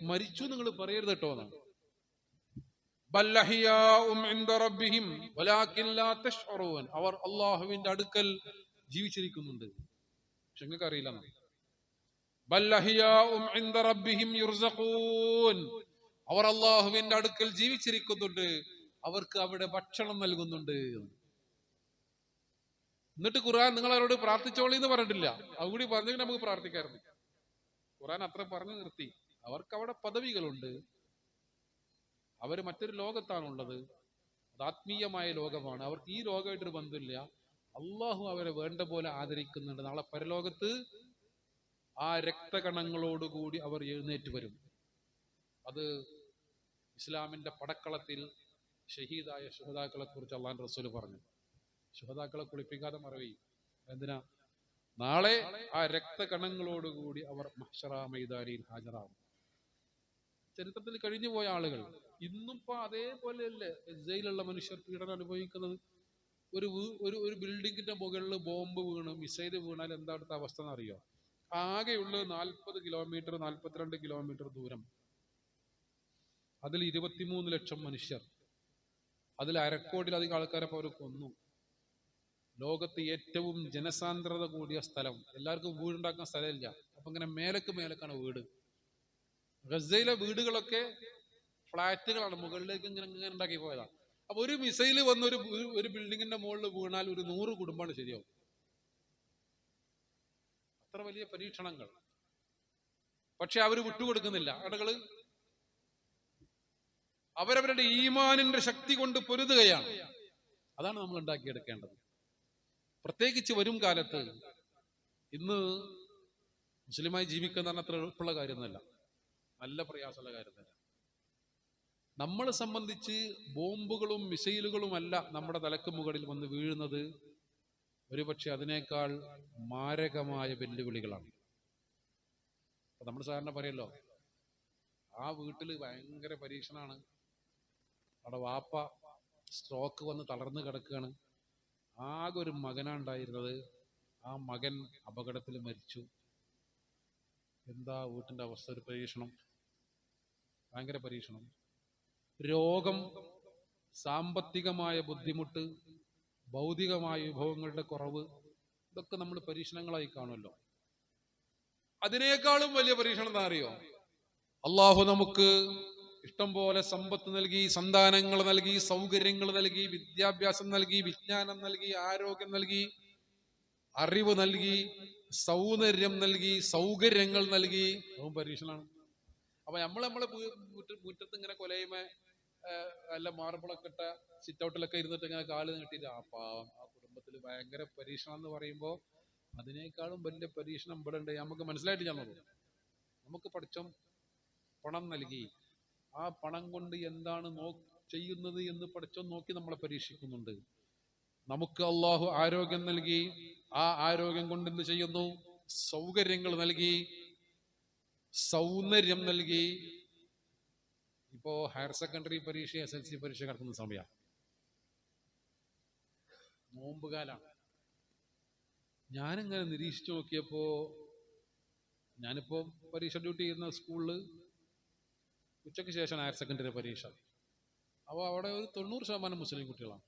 മരിച്ചു നിങ്ങൾ പറയരുത് കേട്ടോ എന്നാണ്. അവർ അള്ളാഹുവിന്റെ അടുക്കൽ ജീവിച്ചിരിക്കുന്നുണ്ട്, പക്ഷെ നിങ്ങൾക്ക് അറിയില്ല. അവർ അള്ളാഹുവിന്റെ അടുക്കൽ ജീവിച്ചിരിക്കുന്നുണ്ട്, അവർക്ക് അവിടെ ഭക്ഷണം നൽകുന്നുണ്ട്. എന്നിട്ട് ഖുർആൻ നിങ്ങൾ അവരോട് പ്രാർത്ഥിച്ചോളി എന്ന് പറഞ്ഞിട്ടില്ല. അതുകൂടി പറഞ്ഞെങ്കിൽ നമുക്ക് പ്രാർത്ഥിക്കാറുണ്ട്. ഖുർആൻ അത്ര പറഞ്ഞു നിർത്തി. അവർക്ക് അവിടെ പദവികളുണ്ട്, അവര് മറ്റൊരു ലോകത്താണുള്ളത്, അത് ആത്മീയമായ ലോകമാണ്. അവർക്ക് ഈ ലോകമായിട്ടൊരു ബന്ധമില്ല. അള്ളാഹു അവരെ വേണ്ട പോലെ ആദരിക്കുന്നുണ്ട്. നാളെ പരലോകത്ത് ആ രക്തകണങ്ങളോടുകൂടി അവർ എഴുന്നേറ്റ് വരും. അത് ഇസ്ലാമിന്റെ പടക്കളത്തിൽ ഷഹീദായ ശുഹദാക്കളെ കുറിച്ച് അള്ളാഹുവിന്റെ റസൂൽ പറഞ്ഞു. ശുഹദാക്കളെ കുളിപ്പിക്കാതെ മറവി എന്തിനാ? നാളെ ആ രക്തകണങ്ങളോടുകൂടി അവർ മഹ്ശറ മൈതാനിയിൽ ഹാജരാകും. ചരിത്രത്തിൽ കഴിഞ്ഞു പോയ ആളുകൾ ഇന്നും ഇപ്പൊ അതേപോലെയല്ലേ ഗസയിലുള്ള മനുഷ്യർ പീഡനം അനുഭവിക്കുന്നത്? ഒരു ബിൽഡിങ്ങിന്റെ മുകളിൽ ബോംബ് വീണ് മിസൈല് വീണാൽ എന്താ അടുത്ത അവസ്ഥ എന്നറിയോ? ആകെയുള്ള 40 കിലോമീറ്റർ 42 കിലോമീറ്റർ ദൂരം അതിൽ 23 ലക്ഷം മനുഷ്യർ, അതിൽ അരക്കോടിലധികം ആൾക്കാരെ അവർ കൊന്നു. ലോകത്ത് ഏറ്റവും ജനസാന്ദ്രത കൂടിയ സ്ഥലം, എല്ലാവർക്കും വീടുണ്ടാക്കാൻ സ്ഥലമില്ല. അപ്പൊ ഇങ്ങനെ മേലക്കാണ് വീട്. ഗസയിലെ വീടുകളൊക്കെ ഫ്ലാറ്റുകളാണ്, മുകളിലേക്ക് ഇങ്ങനെ ഉണ്ടാക്കി പോയതാണ്. അപ്പൊ ഒരു മിസൈല് വന്ന് ഒരു ബിൽഡിങ്ങിന്റെ മുകളിൽ വീണാൽ ഒരു 100 കുടുംബമാണ് ശരിയാവും. അത്ര വലിയ പരീക്ഷണങ്ങൾ. പക്ഷെ അവർ വിട്ടുകൊടുക്കുന്നില്ല. ആളുകള് അവരവരുടെ ഈമാനിന്റെ ശക്തി കൊണ്ട് പൊരുതുകയാണ്. അതാണ് നമ്മൾ ഉണ്ടാക്കിയെടുക്കേണ്ടത്. പ്രത്യേകിച്ച് വരും കാലത്ത്. ഇന്ന് മുസ്ലിമായി ജീവിക്കുന്ന അത്ര എളുപ്പമുള്ള കാര്യമൊന്നുമല്ല, നല്ല പ്രയാസമുള്ള കാര്യമല്ല. നമ്മളെ സംബന്ധിച്ച് ബോംബുകളും മിസൈലുകളും അല്ല നമ്മുടെ തലക്ക് മുകളിൽ വന്ന് വീഴുന്നത്, ഒരുപക്ഷെ അതിനേക്കാൾ മാരകമായ വെല്ലുവിളികളാണ്. നമ്മൾ സാധാരണ പറയല്ലോ, ആ വീട്ടിൽ ഭയങ്കര പരീക്ഷണമാണ്, അവിടെ വാപ്പ സ്ട്രോക്ക് വന്ന് തളർന്ന് കിടക്കുകയാണ്, ആകെ ഒരു മകനാണ്ടായിരുന്നത്, ആ മകൻ അപകടത്തിൽ മരിച്ചു. എന്താ വീട്ടിന്റെ അവസ്ഥ? ഒരു പരീക്ഷണം, ഭയങ്കര പരീക്ഷണം. രോഗം, സാമ്പത്തികമായ ബുദ്ധിമുട്ട്, ഭൗതികമായ വിഭവങ്ങളുടെ കുറവ്, ഇതൊക്കെ നമ്മൾ പരീക്ഷണങ്ങളായി കാണുമല്ലോ. അതിനേക്കാളും വലിയ പരീക്ഷണം എന്താ അറിയോ? അള്ളാഹു നമുക്ക് ഇഷ്ടം പോലെ സമ്പത്ത് നൽകി, സന്താനങ്ങൾ നൽകി, സൗകര്യങ്ങൾ നൽകി, വിദ്യാഭ്യാസം നൽകി, വിജ്ഞാനം നൽകി, ആരോഗ്യം നൽകി, അറിവ് നൽകി, സൗന്ദര്യം നൽകി, സൗകര്യങ്ങൾ നൽകി. അതും പരീക്ഷണമാണ്. അപ്പൊ നമ്മളെ മുറ്റത്ത് ഇങ്ങനെ കൊലയുമേ നല്ല മാർബിളൊക്കെ ഇട്ട സിറ്റ് ഔട്ടിലൊക്കെ ഇരുന്നിട്ട് ഇങ്ങനെ കാല് നീട്ടിയിട്ട് ആ കുടുംബത്തിൽ ഭയങ്കര പരീക്ഷണം എന്ന് പറയുമ്പോൾ അതിനേക്കാളും വലിയ പരീക്ഷണം ഇവിടെ ഉണ്ട്. നമുക്ക് മനസ്സിലായിട്ട് ഞാൻ നോക്കും. നമുക്ക് പഠിച്ചം പണം നൽകി, ആ പണം കൊണ്ട് എന്താണ് ചെയ്യുന്നത് എന്ന് പഠിച്ചോ നോക്കി നമ്മളെ പരീക്ഷിക്കുന്നുണ്ട്. നമുക്ക് അള്ളാഹു ആരോഗ്യം നൽകി, ആ ആരോഗ്യം കൊണ്ട് എന്ത് ചെയ്യുന്നു? സൗകര്യങ്ങൾ നൽകി, സൗന്ദര്യം നൽകി. ഇപ്പോ ഹയർ സെക്കൻഡറി പരീക്ഷ, SSLC പരീക്ഷ നടക്കുന്ന സമയമാണ്, നോമ്പുകാലാണ്. ഞാനിങ്ങനെ നിരീക്ഷിച്ചു നോക്കിയപ്പോ, ഞാനിപ്പോ പരീക്ഷ ഡ്യൂട്ടി ചെയ്യുന്ന സ്കൂളില് ഉച്ചയ്ക്ക് ശേഷം ഹയർ സെക്കൻഡറി പരീക്ഷ. അപ്പോൾ അവിടെ ഒരു 90% മുസ്ലിം കുട്ടികളാണ്.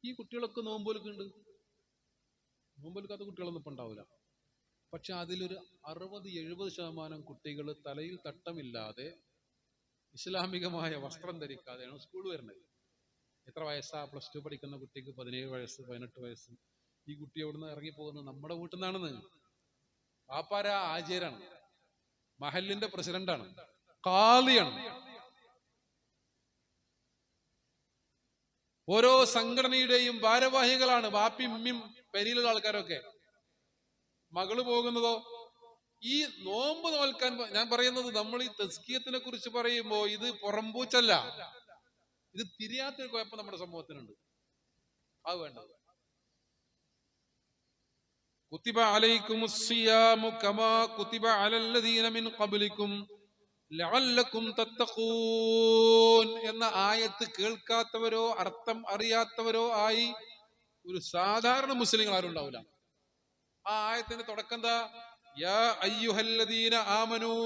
ഈ കുട്ടികളൊക്കെ നോമ്പൊലുക്കുണ്ട്. നോമ്പൊലുക്കാത്ത കുട്ടികളൊന്നും ഇപ്പം ഉണ്ടാവില്ല. പക്ഷെ അതിലൊരു 60-70% കുട്ടികൾ തലയിൽ തട്ടമില്ലാതെ ഇസ്ലാമികമായ വസ്ത്രം ധരിക്കാതെയാണ് സ്കൂൾ വരുന്നത്. എത്ര വയസ്സാ? +2 പഠിക്കുന്ന കുട്ടിക്ക് 17 വയസ്സ്, 18 വയസ്സ്. ഈ കുട്ടി എവിടുന്ന് ഇറങ്ങിപ്പോകുന്നത്? നമ്മുടെ വീട്ടിൽ നിന്നാണെന്ന്. പാപ്പാര ആചാരാണ്, മഹലിന്റെ പ്രസിഡന്റാണ്, ഖാദിയാണ്. ഓരോ സംഘടനയുടെയും ഭാരവാഹികളാണ് വാപ്പിയും ഉമ്മിയും പെരിയിലുള്ള ആൾക്കാരൊക്കെ. മകള് പോകുന്നതോ ഈ നോമ്പ് നോൽക്കാൻ. ഞാൻ പറയുന്നത്, നമ്മൾ ഈ തസ്കിയത്തിനെ കുറിച്ച് പറയുമ്പോ ഇത് പുറംപൂച്ചല്ല, ഇത് തിരിയാത്തൊരു കുഴപ്പം നമ്മുടെ സമൂഹത്തിനുണ്ട്. അത് വേണ്ടത്. കുതിബ അലൈക്കുമുസ് സിയാമു കമാ കുതിബ അലല്ലദീന മിൻ ഖബ്ലിക്കും ലഅല്ലക്കും തത്തഖൂൻ എന്ന ആയത്ത് കേൾക്കാത്തവരോ അർത്ഥം അറിയാത്തവരോ ആയി ഒരു സാധാരണ മുസ്ലിങ്ങൾ ആരും ഉണ്ടാവില്ല. ആ ആയത്തിന്റെ തുടക്കം എന്താ? യാ അയ്യുഹല്ലദീന ആമനൂ,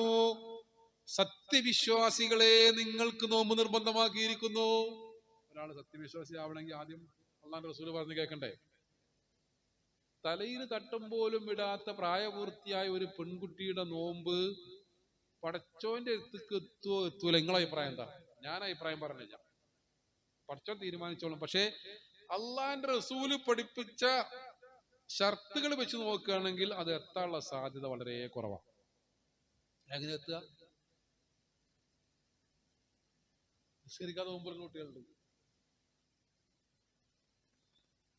സത്യവിശ്വാസികളെ നിങ്ങൾക്ക് നോമ്പ് നിർബന്ധമാക്കിയിരിക്കുന്നു. ഒരാൾ സത്യവിശ്വാസി ആവണമെങ്കിൽ ആദ്യം അല്ലാഹുവിന്റെ റസൂൽ പറഞ്ഞു കേൾക്കണ്ടേ? തലയിൽ തട്ടം പോലും ഇടാത്ത പ്രായപൂർത്തിയായ ഒരു പെൺകുട്ടിയുടെ നോമ്പ് പടച്ചോന്റെ അടുത്തേക്ക് എത്തൂല? നിങ്ങളെ അഭിപ്രായം എന്താ? ഞാൻ അഭിപ്രായം പറഞ്ഞില്ല, പടച്ചോൻ തീരുമാനിച്ചോളും. പക്ഷെ അള്ളാന്റെ റസൂല് പഠിപ്പിച്ച ഷർത്തുകൾ വെച്ച് നോക്കുകയാണെങ്കിൽ അത് എത്താനുള്ള സാധ്യത വളരെ കുറവാണ്. എങ്ങനെ എത്തുക? നിസ്കരിക്കാതെ മുമ്പ് കുട്ടികളുണ്ട്,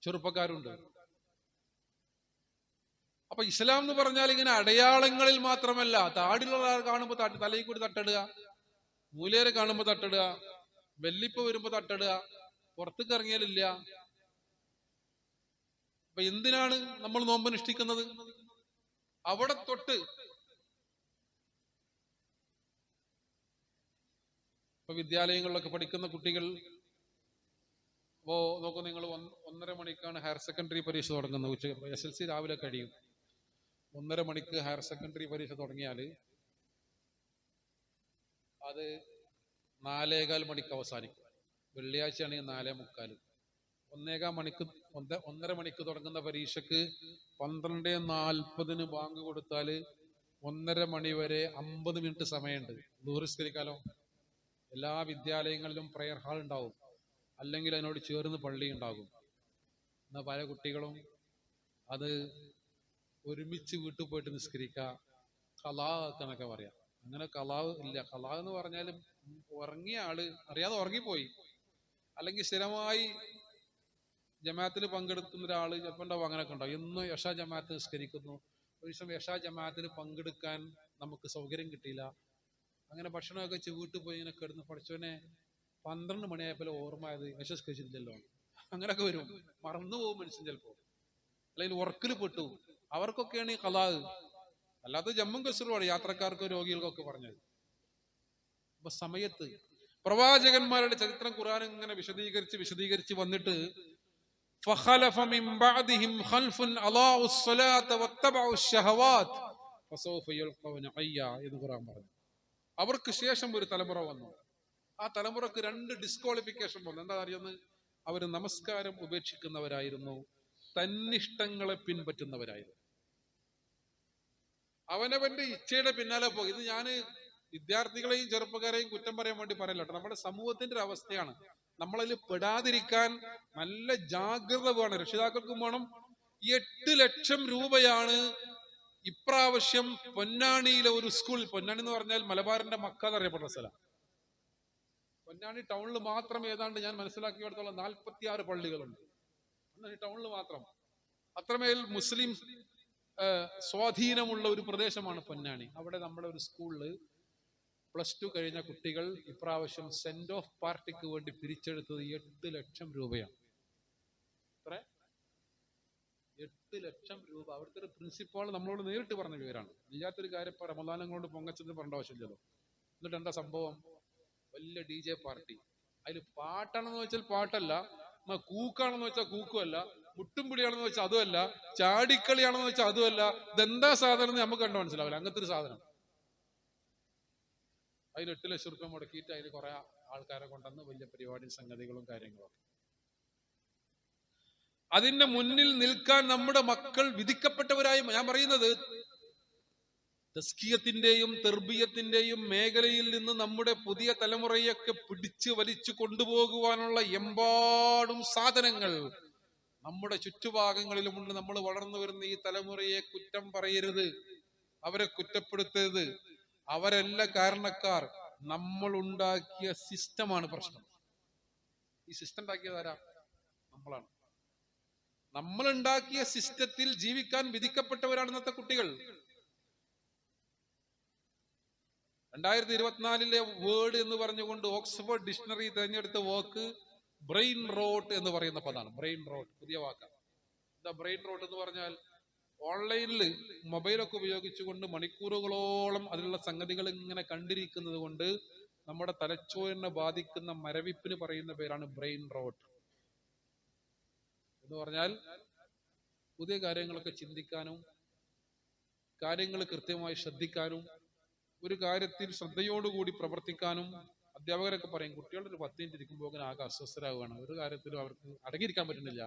ചെറുപ്പക്കാരുണ്ട്. അപ്പൊ ഇസ്ലാം എന്ന് പറഞ്ഞാൽ ഇങ്ങനെ അടയാളങ്ങളിൽ മാത്രമല്ല. താടിലുള്ള കാണുമ്പോ തലയിൽ കൂടി തട്ടിടുക, മൂലേരെ കാണുമ്പോ തട്ടിടുക, വെല്ലിപ്പ് വരുമ്പോ തട്ടിടുക, പുറത്തേക്ക് ഇറങ്ങിയാലില്ല. അപ്പൊ എന്തിനാണ് നമ്മൾ നോമ്പനുഷ്ഠിക്കുന്നത്? അവിടെ തൊട്ട് ഇപ്പൊ വിദ്യാലയങ്ങളിലൊക്കെ പഠിക്കുന്ന കുട്ടികൾ, ഇപ്പോ നോക്കൂ നിങ്ങൾ, 1:30 മണിക്കാണ് ഹയർ സെക്കൻഡറി പരീക്ഷ തുടങ്ങുന്നത്. SSLC രാവിലെ കഴിയും. 1:30 മണിക്ക് ഹയർ സെക്കൻഡറി പരീക്ഷ തുടങ്ങിയാൽ അത് 4:15 മണിക്ക് അവസാനിക്കും. വെള്ളിയാഴ്ചയാണെങ്കിൽ 4:45. 1:15 മണിക്ക് 1:30 മണിക്ക് തുടങ്ങുന്ന പരീക്ഷക്ക് 12:40 ബാങ്ക് കൊടുത്താൽ 1:30 മണി വരെ 50 മിനിറ്റ് സമയമുണ്ട്. ദൂരസ്കരിക്കാലോ. എല്ലാ വിദ്യാലയങ്ങളിലും പ്രയർ ഹാൾ ഉണ്ടാവും, അല്ലെങ്കിൽ അതിനോട് ചേർന്ന് പള്ളി ഉണ്ടാകും. എന്നാൽ പല കുട്ടികളും അത് ഒരുമിച്ച് വീട്ടിൽ പോയിട്ട് നിസ്കരിക്കുക, ഖലാ എന്നൊക്കെ പറയാം. അങ്ങനെ ഖലാവ് ഇല്ല. ഖലാ എന്ന് പറഞ്ഞാൽ ഉറങ്ങിയ ആള് അറിയാതെ ഉറങ്ങിപ്പോയി, അല്ലെങ്കിൽ സ്ഥിരമായി ജമാഅത്തിൽ പങ്കെടുക്കുന്ന ഒരാള് ചിലപ്പോൾ ഉണ്ടാവും. അങ്ങനെയൊക്കെ ഉണ്ടാവും. എന്നും യഷാ ജമാഅത്ത് നിസ്കരിക്കുന്നു, ഒരു ദിവസം യഷാ ജമാഅത്തിൽ പങ്കെടുക്കാൻ നമുക്ക് സൗകര്യം കിട്ടിയില്ല, അങ്ങനെ ഭക്ഷണമൊക്കെ വീട്ടിൽ പോയി ഇങ്ങനെ കിടന്ന് പഠിച്ചവനെ 12 മണിയായപ്പോൾ ഓർമ്മയത് യശ നിസ്കരിച്ചില്ലല്ലോ. അങ്ങനെയൊക്കെ വരും. മറന്നു പോകും മനുഷ്യൻ ചിലപ്പോൾ, അല്ലെങ്കിൽ ഉറക്കിൽ പെട്ടു. അവർക്കൊക്കെയാണ് ഈ ഖലാ. അല്ലാതെ ജമ്മും കസറുമാണ് യാത്രക്കാർക്കോ രോഗികൾക്കൊക്കെ പറഞ്ഞത്. അപ്പൊ സമയത്ത് പ്രവാചകന്മാരുടെ ചരിത്രം ഖുർആൻ ഇങ്ങനെ വിശദീകരിച്ച് വന്നിട്ട് فخلف من بعدهم خلف اضاعوا الصلاة واتبعوا الشهوات فسوف يلقون غيا എന്ന് ഖുർആൻ പറഞ്ഞു. അവർക്ക് ശേഷം ഒരു തലമുറ വന്നു. ആ തലമുറക്ക് 2 ഡിസ്ക്വാളിഫിക്കേഷൻ വന്നു. എന്താ അറിയുന്നത്? അവർ നമസ്കാരം ഉപേക്ഷിക്കുന്നവരായിരുന്നു, തന്നിഷ്ടങ്ങളെ പിൻപറ്റുന്നവരായിരുന്നു. അവനവന്റെ ഇച്ഛയുടെ പിന്നാലെ പോകും. ഇത് ഞാൻ വിദ്യാർത്ഥികളെയും ചെറുപ്പക്കാരെയും കുറ്റം പറയാൻ വേണ്ടി പറയല്ല കേട്ടോ. നമ്മുടെ സമൂഹത്തിന്റെ ഒരു അവസ്ഥയാണ്. നമ്മളതിൽ പെടാതിരിക്കാൻ നല്ല ജാഗ്രത വേണം. രക്ഷിതാക്കൾക്കും വേണം. 8 ലക്ഷം രൂപയാണ് ഇപ്രാവശ്യം പൊന്നാനിയിലെ ഒരു സ്കൂൾ. പൊന്നാനി എന്ന് പറഞ്ഞാൽ മലബാറിന്റെ മക്ക എന്നറിയപ്പെടുന്ന സ്ഥലം. പൊന്നാനി ടൗണിൽ മാത്രം ഏതാണ്ട് ഞാൻ മനസ്സിലാക്കിയിടത്തോളം 46 പള്ളികളുണ്ട്. പൊന്നാനി ടൗണിൽ മാത്രം. അത്രമേൽ മുസ്ലിം സ്വാധീനമുള്ള ഒരു പ്രദേശമാണ് പൊന്നാനി. അവിടെ നമ്മുടെ ഒരു സ്കൂളില് +2 കഴിഞ്ഞ കുട്ടികൾ ഇപ്രാവശ്യം സെന്റ് ഓഫ് പാർട്ടിക്ക് വേണ്ടി പിരിച്ചെടുത്തത് 8 ലക്ഷം രൂപയാണ്. എത്ര? 8 ലക്ഷം രൂപ. അവിടുത്തെ ഒരു പ്രിൻസിപ്പാൾ നമ്മളോട് നേരിട്ട് പറഞ്ഞ വിവരമാണ്. ഇല്ലാത്തൊരു കാര്യം ഇപ്പൊ റമദാനം കൊണ്ട് പൊങ്ങച്ചെന്ന് പറയേണ്ട ആവശ്യമില്ലല്ലോ. എന്നിട്ട് എന്താ സംഭവം? വലിയ DJ പാർട്ടി. അതിൽ പാട്ടാണെന്ന് വെച്ചാൽ പാട്ടല്ല, കൂക്കാണെന്ന് വെച്ചാൽ കൂക്കുമല്ല, മുട്ടുംപിടിയാണെന്ന് വെച്ചാൽ അതുമല്ല, ചാടിക്കളിയാണെന്ന് വെച്ചാൽ അതുമല്ല. ഇതെന്താ സാധനം എന്ന് നമുക്ക് കണ്ടു മനസ്സിലാവില്ല. അങ്ങനത്തെ ഒരു സാധനം. അതിൽ 8 ലക്ഷം രൂപ മുടക്കിയിട്ട് അതിൽ കുറെ ആൾക്കാരെ കൊണ്ടുവന്ന് വലിയ പരിപാടിയും സംഗതികളും കാര്യങ്ങളും. അതിന്റെ മുന്നിൽ നിൽക്കാൻ നമ്മുടെ മക്കൾ വിധിക്കപ്പെട്ടവരായി. ഞാൻ പറയുന്നത് തസ്കിയത്തിന്റെയും തെർബിയത്തിന്റെയും മേഖലയിൽ നിന്ന് നമ്മുടെ പുതിയ തലമുറയൊക്കെ പിടിച്ചു വലിച്ചു കൊണ്ടുപോകുവാനുള്ള എമ്പാടും സാധനങ്ങൾ നമ്മുടെ ചുറ്റുഭാഗങ്ങളിലുമുണ്ട്. നമ്മൾ വളർന്നു വരുന്ന ഈ തലമുറയെ കുറ്റം പറയരുത്, അവരെ കുറ്റപ്പെടുത്തരുത്. അവരല്ല കാരണക്കാർ. നമ്മൾ ഉണ്ടാക്കിയ സിസ്റ്റമാണ് പ്രശ്നം. ഈ സിസ്റ്റം ഉണ്ടാക്കിയതാരാ? നമ്മളാണ്. നമ്മൾ ഉണ്ടാക്കിയ സിസ്റ്റത്തിൽ ജീവിക്കാൻ വിധിക്കപ്പെട്ടവരാണ് ഇന്നത്തെ കുട്ടികൾ. 2024 വേർഡ് എന്ന് പറഞ്ഞുകൊണ്ട് ഓക്സ്ഫോർഡ് ഡിക്ഷണറി തിരഞ്ഞെടുത്ത വാക്ക് ബ്രെയിൻ റോട്ട് എന്ന് പറയുന്ന പദമാണ്. ബ്രെയിൻ റോട്ട് പുതിയ വാക്കാണ്. എന്താ ബ്രെയിൻ റോട്ട് എന്ന് പറഞ്ഞാൽ? ഓൺലൈനിൽ മൊബൈലൊക്കെ ഉപയോഗിച്ചുകൊണ്ട് മണിക്കൂറുകളോളം അതിലുള്ള സംഗതികൾ ഇങ്ങനെ കണ്ടിരിക്കുന്നത് കൊണ്ട് നമ്മുടെ തലച്ചോറിനെ ബാധിക്കുന്ന മരവിപ്പിന് പറയുന്ന പേരാണ് ബ്രെയിൻ റോട്ട് എന്ന് പറഞ്ഞാൽ. പുതിയ കാര്യങ്ങളൊക്കെ ചിന്തിക്കാനും കാര്യങ്ങൾ കൃത്യമായി ശ്രദ്ധിക്കാനും ഒരു കാര്യത്തിൽ ശ്രദ്ധയോടുകൂടി പ്രവർത്തിക്കാനും അധ്യാപകരൊക്കെ പറയും. കുട്ടികളുടെ ഒരു 10 മിനിറ്റ് ഇരിക്കുമ്പോൾ ആകെ അസ്വസ്ഥരാകുകയാണ്, ഒരു കാര്യത്തിലും അവർക്ക് അടങ്ങിയിരിക്കാൻ പറ്റുന്നില്ല.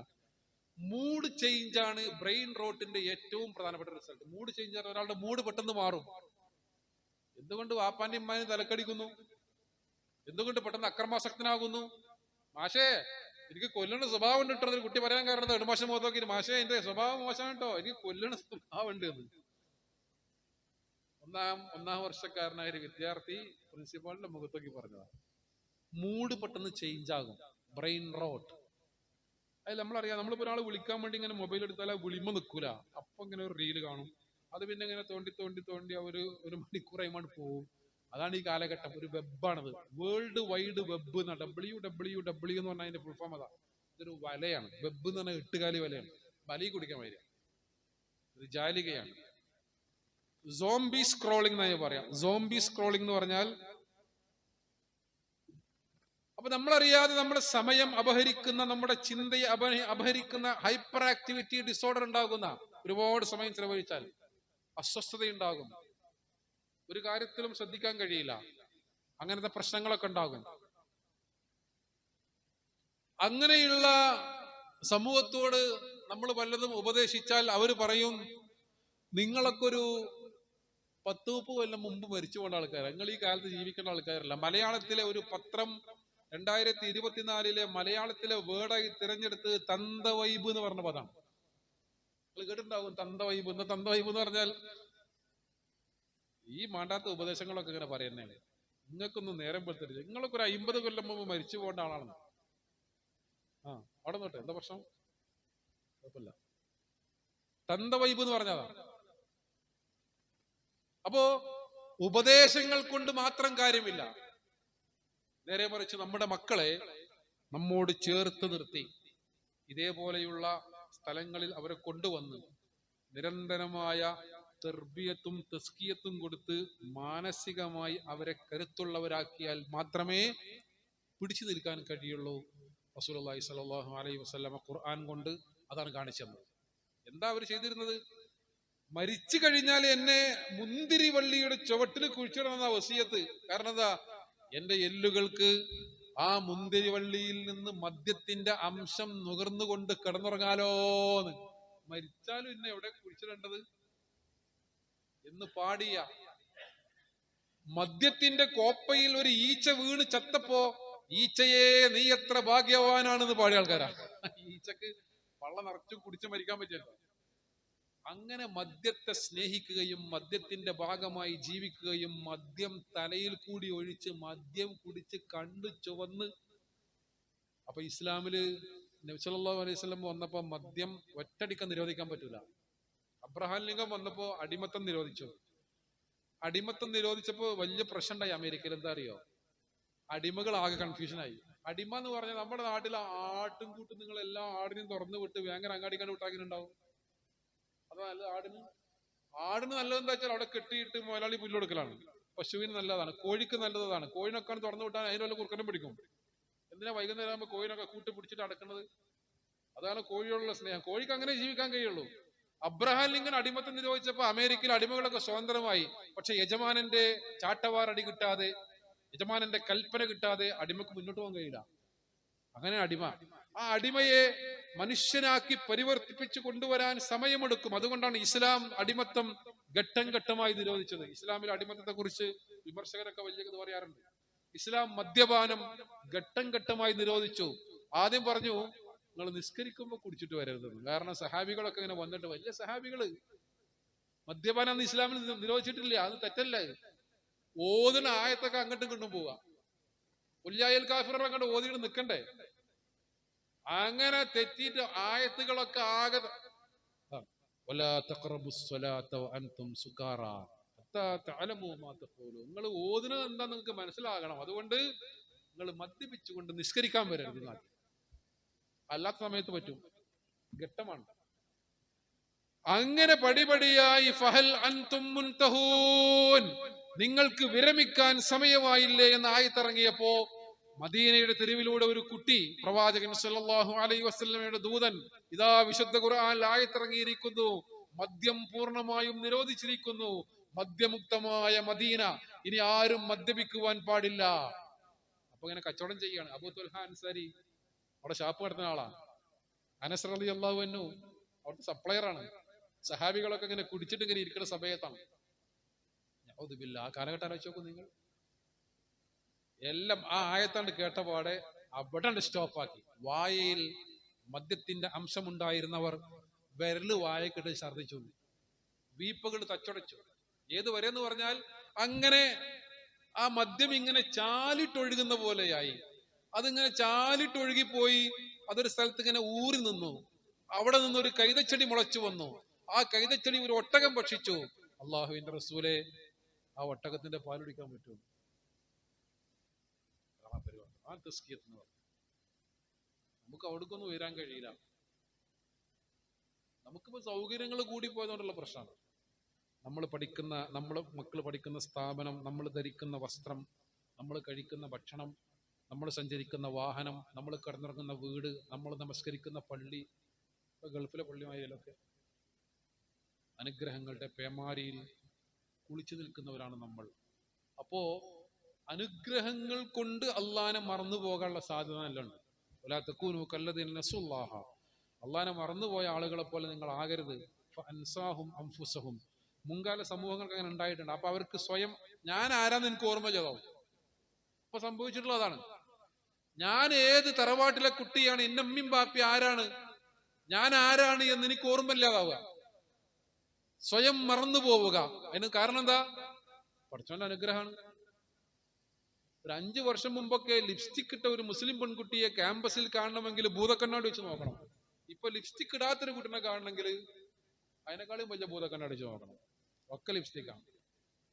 മൂഡ് ചേഞ്ച് ആണ് ബ്രെയിൻ റോട്ടിന്റെ ഏറ്റവും പ്രധാനപ്പെട്ട റിസൾട്ട്. മൂഡ് ചേഞ്ച് ആണ്. ഒരാളുടെ മൂഡ് പെട്ടെന്ന് മാറും. എന്തുകൊണ്ട് വാപ്പാന്റെ ഉമ്മാനെ തലക്കടിക്കുന്നു? എന്തുകൊണ്ട് പെട്ടെന്ന് അക്രമാസക്തനാകുന്നു? മാഷേ എനിക്ക് കൊല്ലണ സ്വഭാവം ഉണ്ട് കേട്ടോ. കുട്ടി പറയാൻ കാരണം നെടുമാശം മുഖത്ത് നോക്കിയിട്ട് മാഷേ എന്റെ സ്വഭാവം മോശമാണ് കേട്ടോ, എനിക്ക് കൊല്ലണ സ്വഭാവം ഉണ്ട് എന്ന്. ഒന്നാം വർഷക്കാരനായ ഒരു വിദ്യാർത്ഥി പ്രിൻസിപ്പാളിന്റെ മുഖത്തേക്ക് പറഞ്ഞതാണ്. മൂഡ് പെട്ടെന്ന് ചേഞ്ച് ആകും. Brain rote. അതിൽ നമ്മളറിയാം, നമ്മളിപ്പോ ഒരാൾ വിളിക്കാൻ വേണ്ടി ഇങ്ങനെ മൊബൈൽ എടുത്താൽ ആ വിളിമ നിൽക്കൂല. അപ്പൊ ഇങ്ങനെ ഒരു റീല് കാണും. അത് പിന്നെ ഇങ്ങനെ തോണ്ടി ഒരു മണിക്കൂർ ആയിമാണ്ട് പോവും. അതാണ് ഈ കാലഘട്ടം. ഒരു വെബാണത്. വേൾഡ് വൈഡ് വെബ് എന്ന WWW എന്ന് പറഞ്ഞാൽ അതിന്റെ ഫുൾ ഫോം അതാ. ഇതൊരു വലയാണ്. വെബ് എന്ന് പറഞ്ഞാൽ 8 വലയാണ്. ബലി കുടിക്കാൻ വരിക. ഒരു ജാലികയാണ്. സോംബി സ്ക്രോളിംഗ് എന്നാണ് പറയാം. സോംബി സ്ക്രോളിംഗ് എന്ന് പറഞ്ഞാൽ അപ്പൊ നമ്മളറിയാതെ നമ്മുടെ സമയം അപഹരിക്കുന്ന, നമ്മുടെ ചിന്തയെ അപഹരിക്കുന്ന ഹൈപ്പർ ആക്ടിവിറ്റി ഡിസോർഡർ ഉണ്ടാകുന്ന, ഒരുപാട് സമയം ചെലവഴിച്ചാൽ അസ്വസ്ഥതയുണ്ടാകും, ഒരു കാര്യത്തിലും ശ്രദ്ധിക്കാൻ കഴിയില്ല. അങ്ങനത്തെ പ്രശ്നങ്ങളൊക്കെ ഉണ്ടാകും. അങ്ങനെയുള്ള സമൂഹത്തോട് നമ്മൾ വല്ലതും ഉപദേശിച്ചാൽ അവര് പറയും, നിങ്ങളൊക്കെ ഒരു 10-30 കൊല്ലം മുമ്പ് മരിച്ചു പോകേണ്ട ആൾക്കാർ, നിങ്ങൾ ഈ കാലത്ത് ജീവിക്കേണ്ട ആൾക്കാരല്ല. മലയാളത്തിലെ ഒരു പത്രം 2024 മലയാളത്തിലെ വേർഡായി തിരഞ്ഞെടുത്ത് തന്തവൈബ് എന്ന് പറഞ്ഞ പദമാണ്. നിങ്ങൾ കേട്ടിട്ടുണ്ടാവും തന്തവൈബ്. ഇന്ന് തന്തവൈബ് എന്ന് പറഞ്ഞാൽ ഈ മാണ്ടാത്ത ഉപദേശങ്ങളൊക്കെ ഇങ്ങനെ പറയുന്നതാണ്. നിങ്ങൾക്കൊന്നും നേരം പെടുത്തിട്ടില്ല, നിങ്ങളൊക്കെ ഒരു 50 കൊല്ലം മുമ്പ് മരിച്ചു പോകേണ്ട ആളാണെന്ന്. അവിടെ നോട്ടെ, എന്താ പ്രശ്നം? കുഴപ്പമില്ല. തന്തവൈബ് എന്ന് പറഞ്ഞതാ. അപ്പോ ഉപദേശങ്ങൾ കൊണ്ട് മാത്രം കാര്യമില്ല. നേരെ മറിച്ച് നമ്മുടെ മക്കളെ നമ്മോട് ചേർത്ത് നിർത്തി ഇതേപോലെയുള്ള സ്ഥലങ്ങളിൽ അവരെ കൊണ്ടുവന്ന് നിരന്തരമായ തർബിയത്തും തസ്കിയത്തും കൊടുത്ത് മാനസികമായി അവരെ കരുത്തുള്ളവരാക്കിയാൽ മാത്രമേ പിടിച്ചു നിൽക്കാൻ കഴിയുള്ളൂ. റസൂലുള്ളാഹി സ്വല്ലല്ലാഹു അലൈഹി വസല്ലമ ഖുർആൻ കൊണ്ട് അതാണ് കാണിച്ചത്. എന്താ അവർ ചെയ്തിരുന്നത്? മരിച്ചു കഴിഞ്ഞാൽ എന്നെ മുന്തിരി വള്ളിയുടെ ചുവട്ടിൽ കുഴിച്ചിടണമെന്ന വസിയത്ത്. കാരണം എന്താ? എന്റെ എല്ലുകൾക്ക് ആ മുന്തിരി വള്ളിയിൽ നിന്ന് മദ്യത്തിന്റെ അംശം നുകർന്നുകൊണ്ട് കിടന്നുറങ്ങാലോന്ന്. മരിച്ചാലും എന്നെ എവിടെ കുഴിച്ചിടേണ്ടത് എന്ന് പാടിയ, മദ്യത്തിന്റെ കോപ്പയിൽ ഒരു ഈച്ച വീണ് ചത്തപ്പോ ഈച്ചയെ നീ എത്ര ഭാഗ്യവാനാണെന്ന് പാടിയ ആൾക്കാരാ. ഈച്ചക്ക് പള്ള നിറച്ചും കുടിച്ച് മരിക്കാൻ പറ്റില്ല. അങ്ങനെ മദ്യത്തെ സ്നേഹിക്കുകയും മദ്യത്തിന്റെ ഭാഗമായി ജീവിക്കുകയും മദ്യം തലയിൽ കൂടി ഒഴിച്ച് മദ്യം കുടിച്ച് കണ്ടു ചുവന്ന്. അപ്പൊ ഇസ്ലാമില് നബി സല്ലല്ലാഹു അലൈഹി വസല്ലം വന്നപ്പോ മദ്യം ഒറ്റടിക്ക നിരോധിക്കാൻ പറ്റൂല. അബ്രഹാം ലിംഗം വന്നപ്പോ അടിമത്തം നിരോധിച്ചു. അടിമത്തം നിരോധിച്ചപ്പോ വലിയ പ്രശ്നം ഉണ്ടായി അമേരിക്കയിൽ. എന്താ അറിയോ? അടിമകൾ ആകെ കൺഫ്യൂഷനായി. അടിമ എന്ന് പറഞ്ഞാൽ നമ്മുടെ നാട്ടിൽ ആട്ടും കൂട്ടും നിങ്ങൾ എല്ലാ ആടിനെയും തുറന്നു വിട്ട് ഭയങ്കര അങ്ങാടിക്കാണ്ട് വിട്ടാക്കിയിട്ടുണ്ടാവും. അത് നല്ല ആടിന് നല്ലതെന്താ വെച്ചാൽ അവിടെ കെട്ടിയിട്ട് മുതലാളി പുല്ല് കൊടുക്കലാണ്. പശുവിന് നല്ലതാണ്, കോഴിക്ക് നല്ലതാണ്. കോഴിനൊക്കെ തുറന്നു വിട്ടാൽ അതിന് വല്ല കുറുക്കനും പിടിക്കും. എന്തിനാ വൈകുന്നേരം ആകുമ്പോൾ കോഴിനൊക്കെ കൂട്ടി പിടിച്ചിട്ട് അടക്കുന്നത്? അതാണ് കോഴിയോടുള്ള സ്നേഹം. കോഴിക്ക് അങ്ങനെ ജീവിക്കാൻ കഴിയുള്ളൂ. അബ്രഹാം ലിങ്കൻ അടിമത്തം നിരോധിച്ചപ്പോ അമേരിക്കയിൽ അടിമകളൊക്കെ സ്വതന്ത്രമായി. പക്ഷെ യജമാനന്റെ ചാട്ടവാറടി കിട്ടാതെ, യജമാനന്റെ കൽപ്പന കിട്ടാതെ അടിമക്ക് മുന്നോട്ട് പോകാൻ കഴിയില്ല. അങ്ങനെ അടിമ, ആ അടിമയെ മനുഷ്യനാക്കി പരിവർത്തിപ്പിച്ചു കൊണ്ടുവരാൻ സമയമെടുക്കും. അതുകൊണ്ടാണ് ഇസ്ലാം അടിമത്തം ഘട്ടം ഘട്ടമായി നിരോധിച്ചത്. ഇസ്ലാമിൽ അടിമത്തത്തെ കുറിച്ച് വിമർശകരൊക്കെ വലിയ ഇത് പറയാറുണ്ട്. ഇസ്ലാം മദ്യപാനം ഘട്ടം ഘട്ടമായി നിരോധിച്ചു. ആദ്യം പറഞ്ഞു, നിങ്ങൾ നിസ്കരിക്കുമ്പോൾ കുടിച്ചിട്ട് വരരുതെന്ന്. കാരണം സഹാബികളൊക്കെ ഇങ്ങനെ വന്നിട്ട്, വലിയ സഹാബികള് മദ്യപാനം ഇസ്ലാമിൽ നിരോധിച്ചിട്ടില്ല, അത് തെറ്റല്ലേ. ഓതിന ആയത്തൊക്കെ അങ്ങോട്ടും ഇങ്ങോട്ടും പോവാ. ഉല്ലായൽ കാഫിറൊക്കെ അങ്ങോട്ട് ഓതിയിട്ട് നിൽക്കണ്ടേ? അങ്ങനെ തെറ്റിയിട്ട് ആയത്തുകളൊക്കെ ആകെ നിങ്ങൾ ഓതുന്നത് എന്താ നിങ്ങൾക്ക് മനസ്സിലാകണം. അതുകൊണ്ട് നിങ്ങൾ മദ്യപിച്ചുകൊണ്ട് നിസ്കരിക്കാൻ വരരുത്. നാട്ടിൽ അല്ലാത്ത സമയത്ത് പറ്റും. ഘട്ടമാണ്. അങ്ങനെ പടിപടിയായി ഫഹൽ അൻതും മുൻതഹൂൻ, നിങ്ങൾക്ക് വിരമിക്കാൻ സമയമായില്ലേ എന്ന് ആയത്തിറങ്ങിയപ്പോ മദീനയുടെ തെരുവിലൂടെ ഒരു കുട്ടി, പ്രവാചകൻ സല്ലല്ലാഹു അലൈഹി വസല്ലമയുടെ ദൂതൻ, ഇതാ വിശുദ്ധ ഖുർആനിൽ ആയത്തിറങ്ങിയിരിക്കുന്നു, മദ്യം പൂർണ്ണമായും നിരോധിച്ചിരിക്കുന്നു, മദ്യമുക്തമായ മദീന, ഇനി ആരും മദ്യപിക്കുവാൻ പാടില്ല. അപ്പൊ ഇങ്ങനെ കച്ചവടം ചെയ്യാണ്. അബൂ തുൽഹ അൻസാരി അവിടെ ഷാപ്പ് നടത്തുന്ന ആളാണ്. അനസ് റളിയല്ലാഹു അൻഹു അവിടുത്തെ സപ്ലയർ ആണ്. സഹാബികളൊക്കെ ഇങ്ങനെ കുടിച്ചിട്ട് ഇങ്ങനെ ഇരിക്കുന്ന സമയത്താണ്. ആ കാലഘട്ടം ആലോചിച്ച് നോക്കൂ നിങ്ങൾ. എല്ലാം ആ ആയത്താണ്ട് കേട്ടപാടെ അവിടെ സ്റ്റോപ്പാക്കി. വായയിൽ മദ്യത്തിന്റെ അംശമുണ്ടായിരുന്നവർ വിരല് വായക്കിട്ട് ഛർദിച്ചു, വീപ്പകൾ തച്ചടച്ചു. ഏതുവരെ എന്ന് പറഞ്ഞാൽ അങ്ങനെ ആ മദ്യം ഇങ്ങനെ ചാലിട്ടൊഴുകുന്ന പോലെയായി. അതിങ്ങനെ ചാലിട്ടൊഴുകിപ്പോയി. അതൊരു സ്ഥലത്ത് ഇങ്ങനെ ഊറി നിന്നു. അവിടെ നിന്നൊരു കൈതച്ചെടി മുളച്ചു വന്നു. ആ കൈതച്ചെടി ഒരു ഒട്ടകം ഭക്ഷിച്ചു. അള്ളാഹുവിന്റെ റസൂലെ, ആ ഒട്ടകത്തിന്റെ പാൽ കുടിക്കാൻ പറ്റുമോ? നമുക്ക് അവിടേക്കൊന്നും ഉയരാൻ കഴിയില്ല. നമുക്കിപ്പോ സൗകര്യങ്ങൾ കൂടി പോയതുകൊണ്ടുള്ള പ്രശ്നമാണ്. നമ്മൾ മക്കൾ പഠിക്കുന്ന സ്ഥാപനം, നമ്മൾ ധരിക്കുന്ന വസ്ത്രം, നമ്മൾ കഴിക്കുന്ന ഭക്ഷണം, നമ്മൾ സഞ്ചരിക്കുന്ന വാഹനം, നമ്മൾ കിടന്നിറങ്ങുന്ന വീട്, നമ്മൾ നമസ്കരിക്കുന്ന പള്ളി. ഗൾഫിലെ പള്ളിമാരിലൊക്കെ അനുഗ്രഹങ്ങളുടെ പേമാരിയിൽ കുളിച്ചു നിൽക്കുന്നവരാണ് നമ്മൾ. അപ്പോ അനുഗ്രഹങ്ങൾ കൊണ്ട് അള്ളാനെ മറന്നു പോകാനുള്ള സാധ്യത നല്ലുണ്ട്. അള്ളാനെ മറന്നുപോയ ആളുകളെ പോലെ നിങ്ങൾ ആകരുത്. അൻഫുസഹും, മുൻകാല സമൂഹങ്ങൾക്ക് അങ്ങനെ ഉണ്ടായിട്ടുണ്ട്. അപ്പൊ അവർക്ക് സ്വയം ഞാൻ ആരാന്ന് എനിക്ക് ഓർമ്മ ചെയ്താവും. ഇപ്പൊ സംഭവിച്ചിട്ടുള്ളതാണ്. ഞാൻ ഏത് തറവാട്ടിലെ കുട്ടിയാണ്, എന്റെ അമ്മയും ബാപ്പി ആരാണ്, ഞാൻ ആരാണ് എന്ന് എനിക്ക് ഓർമ്മയില്ലാതാവുക, സ്വയം മറന്നു പോവുക. അതിന് കാരണം എന്താ? പഠിച്ചോന്റെ അനുഗ്രഹമാണ്. ഒരു 5 വർഷം മുമ്പൊക്കെ ലിപ്സ്റ്റിക് ഇട്ട ഒരു മുസ്ലിം പെൺകുട്ടിയെ ക്യാമ്പസിൽ കാണണമെങ്കിൽ ഭൂതക്കണ്ണാടി വെച്ച് നോക്കണം. ഇപ്പൊ ലിപ്സ്റ്റിക് ഇടാത്തൊരു കുട്ടിനെ കാണണമെങ്കിൽ അതിനേക്കാളും വലിയ ഭൂതക്കണ്ണാടി വെച്ച് നോക്കണം. ഒക്കെ ലിപ്സ്റ്റിക്കാണ്.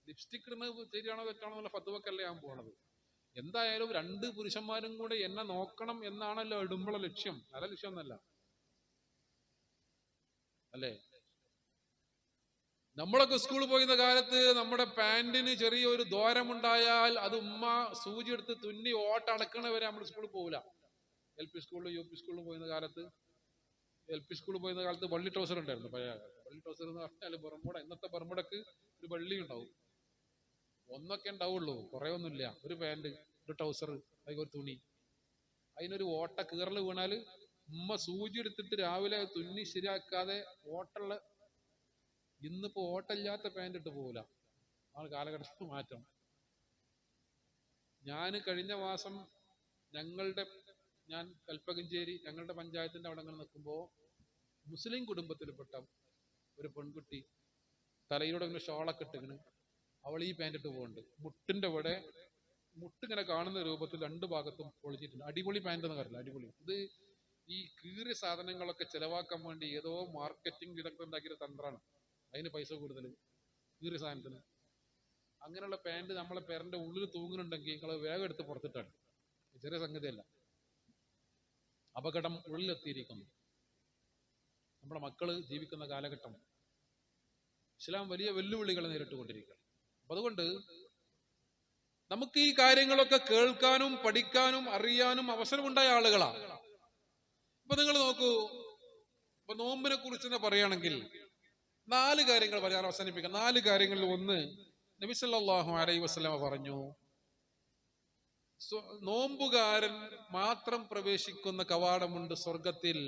ലിപ്സ്റ്റിക് ഇടുന്നത് ശരിയാണോ തെറ്റാണോ എന്നുള്ള ഫത്വക്കല്ലേ ഞാൻ പോണത്. എന്തായാലും 2 പുരുഷന്മാരും കൂടെ എന്നെ നോക്കണം എന്നാണല്ലോ ഇടുമ്പോഴ ലക്ഷ്യം. നല്ല ലക്ഷ്യം ഒന്നല്ല അല്ലേ? നമ്മളൊക്കെ സ്കൂളിൽ പോയിരുന്ന കാലത്ത് നമ്മുടെ പാന്റിന് ചെറിയൊരു ദ്വാരമുണ്ടായാൽ അത് ഉമ്മ സൂചി എടുത്ത് തുന്നി ഓട്ടടക്കണ വരെ നമ്മൾ സ്കൂളിൽ പോകില്ല. LP സ്കൂളിലും UP സ്കൂളിലും പോയിരുന്ന കാലത്ത്, LP സ്കൂളിൽ പോയിരുന്ന കാലത്ത് വള്ളി ട്രൗസർ ഉണ്ടായിരുന്നു. പഴയ വള്ളി ട്രൗസർ എന്ന് പറഞ്ഞാൽ ബർമുട, ഇന്നത്തെ ബർമുടക്ക് ഒരു വള്ളി ഉണ്ടാവും, ഒന്നൊക്കെ ഉണ്ടാവുള്ളൂ, കുറെ ഒന്നുമില്ല. ഒരു പാന്റ്, ഒരു ട്രൗസർ, അതിൽ ഒരു തുണി, അതിനൊരു ഓട്ട കീറൽ വീണാൽ ഉമ്മ സൂചി എടുത്തിട്ട് രാവിലെ തുന്നി ശരിയാക്കാതെ ഓട്ടുള്ള, ഇന്നിപ്പോ ഓട്ടമില്ലാത്ത പാന്റ് ഇട്ട് പോകില്ല. ആ കാലഘട്ടത്തിൽ മാറ്റം. ഞാൻ കഴിഞ്ഞ മാസം ഞാൻ കൽപ്പകഞ്ചേരി ഞങ്ങളുടെ പഞ്ചായത്തിന്റെ അവിടെ അങ്ങനെ നിൽക്കുമ്പോൾ മുസ്ലിം കുടുംബത്തിൽപ്പെട്ട ഒരു പെൺകുട്ടി തലയിലൂടെ ഇങ്ങനെ ഷോളൊക്കെ ഇട്ടിങ്ങനെ അവൾ ഈ പാന്റ് ഇട്ട് പോകുന്നുണ്ട്. മുട്ടിന്റെ ഇവിടെ മുട്ടിങ്ങനെ കാണുന്ന രൂപത്തിൽ 2 ഭാഗത്തും പൊളിച്ചിട്ടുണ്ട്. അടിപൊളി പാന്റ് എന്ന് പറയില്ല, അടിപൊളി. ഇത് ഈ കീറിയ സാധനങ്ങളൊക്കെ ചെലവാക്കാൻ വേണ്ടി ഏതോ മാർക്കറ്റിംഗ് ഇതൊക്കെ ഉണ്ടാക്കിയ തന്ത്രമാണ്. അതിന് പൈസ കൂടുതൽ കീറിയ സാധനത്തിന്. അങ്ങനെയുള്ള പാന്റ് നമ്മളെ പേരന്റെ ഉള്ളിൽ തൂങ്ങുന്നുണ്ടെങ്കിൽ നിങ്ങൾ വേഗം എടുത്ത് പുറത്തിട്ടാണ്. ചെറിയ സംഗതിയല്ല. അപകടം ഉള്ളിലെത്തിയിരിക്കുന്നു. നമ്മുടെ മക്കള് ജീവിക്കുന്ന കാലഘട്ടം ഇസ്ലാം വലിയ വെല്ലുവിളികളെ നേരിട്ടുകൊണ്ടിരിക്കുക. അപ്പൊ അതുകൊണ്ട് നമുക്ക് ഈ കാര്യങ്ങളൊക്കെ കേൾക്കാനും പഠിക്കാനും അറിയാനും അവസരമുണ്ടായ ആളുകളാണ്. ഇപ്പൊ നിങ്ങൾ നോക്കൂ, ഇപ്പൊ നോമ്പിനെ കുറിച്ച് തന്നെ പറയുകയാണെങ്കിൽ 4 കാര്യങ്ങൾ പറയാൻ അവസാനിപ്പിക്കാം. 4 കാര്യങ്ങളിൽ ഒന്ന്, നബി സല്ലല്ലാഹു അലൈഹി വസല്ലമ പറഞ്ഞു, നോമ്പുകാരൻ മാത്രം പ്രവേശിക്കുന്ന കവാടമുണ്ട് സ്വർഗത്തിൽ,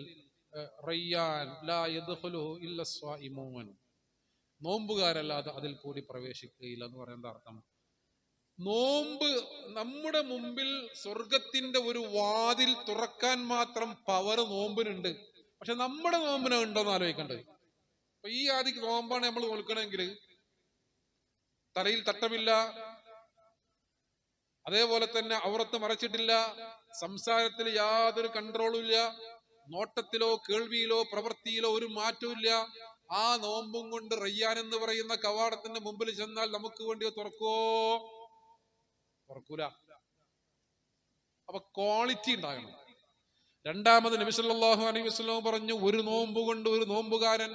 റയ്യാൻ ലാ യദ്ഖുലുഹു ഇല്ല സ്വായിമൂൻ, നോമ്പുകാരല്ലാതെ അതിൽ കൂടി പ്രവേശിക്കുകയില്ല എന്ന് പറയുന്നത് അർത്ഥം. നോമ്പ് നമ്മുടെ മുമ്പിൽ സ്വർഗത്തിന്റെ ഒരു വാതിൽ തുറക്കാൻ മാത്രം പവർ നോമ്പിനുണ്ട്. പക്ഷെ നമ്മുടെ നോമ്പിന് ഉണ്ടോന്ന് ആലോചിക്കണ്ടേ? അപ്പൊ ഈ ആദ്യ നോമ്പാണ് നമ്മൾ നോക്കണമെങ്കിൽ തലയിൽ തട്ടമില്ല, അതേപോലെ തന്നെ ഔറത്ത് മറച്ചിട്ടില്ല, സംസാരത്തിൽ യാതൊരു കൺട്രോളും ഇല്ല, നോട്ടത്തിലോ കേൾവിയിലോ പ്രവൃത്തിയിലോ ഒരു മാറ്റവും ഇല്ല. ആ നോമ്പും കൊണ്ട് റയ്യാൻ എന്ന് പറയുന്ന കവാടത്തിന്റെ മുമ്പിൽ ചെന്നാൽ നമുക്ക് വേണ്ടി തുറക്കുവോ? തുറക്കൂല. അപ്പൊ ക്വാളിറ്റി ഉണ്ടാകണം. രണ്ടാമത് നബി സല്ലല്ലാഹു അലൈഹി വസല്ലം പറഞ്ഞു, ഒരു നോമ്പ് കൊണ്ട് ഒരു നോമ്പുകാരൻ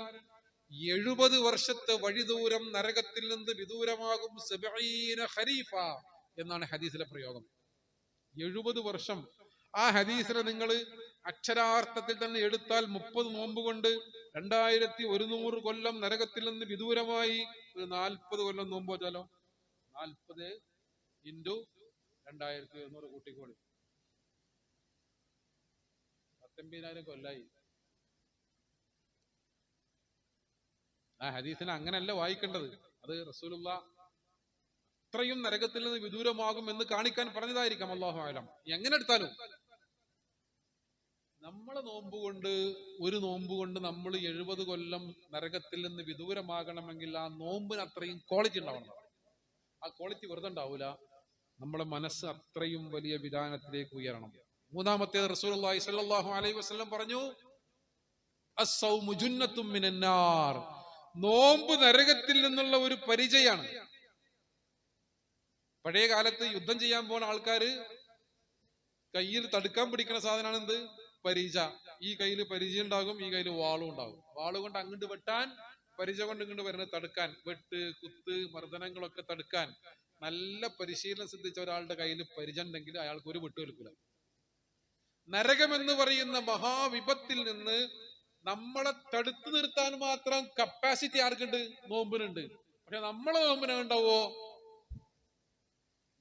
70 വർഷത്തെ വഴിദൂരം നരകത്തിൽ നിന്ന് വിദൂരമാകും. 70 ഖരീഫ എന്നാണ് ഹദീസിലെ പ്രയോഗം. 70 വർഷം. ആ ഹദീസിനെ നിങ്ങൾ അക്ഷരാർത്ഥത്തിൽ തന്നെ എടുത്താൽ 30 നോമ്പ് കൊണ്ട് 2100 കൊല്ലം നരകത്തിൽ നിന്ന് വിദൂരമായി. 40 കൊല്ലം നോമ്പ് വെച്ചാലോ, 40 × 2100 കൂട്ടിക്കോളി, 19,000 കൊല്ലായി. ആ ഹദീസിനെ അങ്ങനെയല്ല വായിക്കേണ്ടത്. അത് റസൂലുള്ള അത്രയും നരകത്തിൽ നിന്ന് വിദൂരമാകും എന്ന് കാണിക്കാൻ പറഞ്ഞതായിരിക്കാം. അല്ലാഹു അഅലം. എങ്ങനെ എടുത്താലും നമ്മളെ ഒരു നോമ്പ് കൊണ്ട് നമ്മൾ 70 കൊല്ലം നരകത്തിൽ നിന്ന് വിദൂരമാകണമെങ്കിൽ ആ നോമ്പിന് അത്രയും ക്വാളിറ്റി ഉണ്ടാവണം. ആ ക്വാളിറ്റി വെറുതെ ഉണ്ടാവൂല. നമ്മളെ മനസ്സ് അത്രയും വലിയ വിധാനത്തിലേക്ക് ഉയരണം. മൂന്നാമത്തേത്, റസൂലുള്ളാഹി സ്വല്ലല്ലാഹു അലൈഹി വസല്ലം പറഞ്ഞു, അസ്സൗമു ജുന്നത്തും മിനന്നാർ, നോമ്പ് നരകത്തിൽ നിന്നുള്ള ഒരു പരിചയാണ്. പഴയ കാലത്ത് യുദ്ധം ചെയ്യാൻ പോകുന്ന ആൾക്കാര് കയ്യിൽ തടുക്കാൻ പിടിക്കുന്ന സാധനമാണ് എന്ത്? പരിച. ഈ കയ്യിൽ പരിച ഉണ്ടാകും, ഈ കയ്യിൽ വാളും ഉണ്ടാകും. വാള് കൊണ്ട് അങ്ങോട്ട് വെട്ടാൻ, പരിച കൊണ്ട് ഇങ്ങോട്ട് വരുന്നത് തടുക്കാൻ. വെട്ട്, കുത്ത്, മർദ്ദനങ്ങളൊക്കെ തടുക്കാൻ നല്ല പരിശീലനം സിദ്ധിച്ച ഒരാളുടെ കയ്യിൽ പരിച ഉണ്ടെങ്കിൽ അയാൾക്ക് ഒരു വിട്ടുകൊടുക്കില്ല. നരകം എന്ന് പറയുന്ന മഹാവിപത്തിൽ നിന്ന് നമ്മളെ തടുത്തു നിർത്താൻ മാത്രം കപ്പാസിറ്റി ആർക്കുണ്ട്? നോമ്പിനുണ്ട്. പക്ഷെ നമ്മളെ നോമ്പിന് ഉണ്ടാവോ?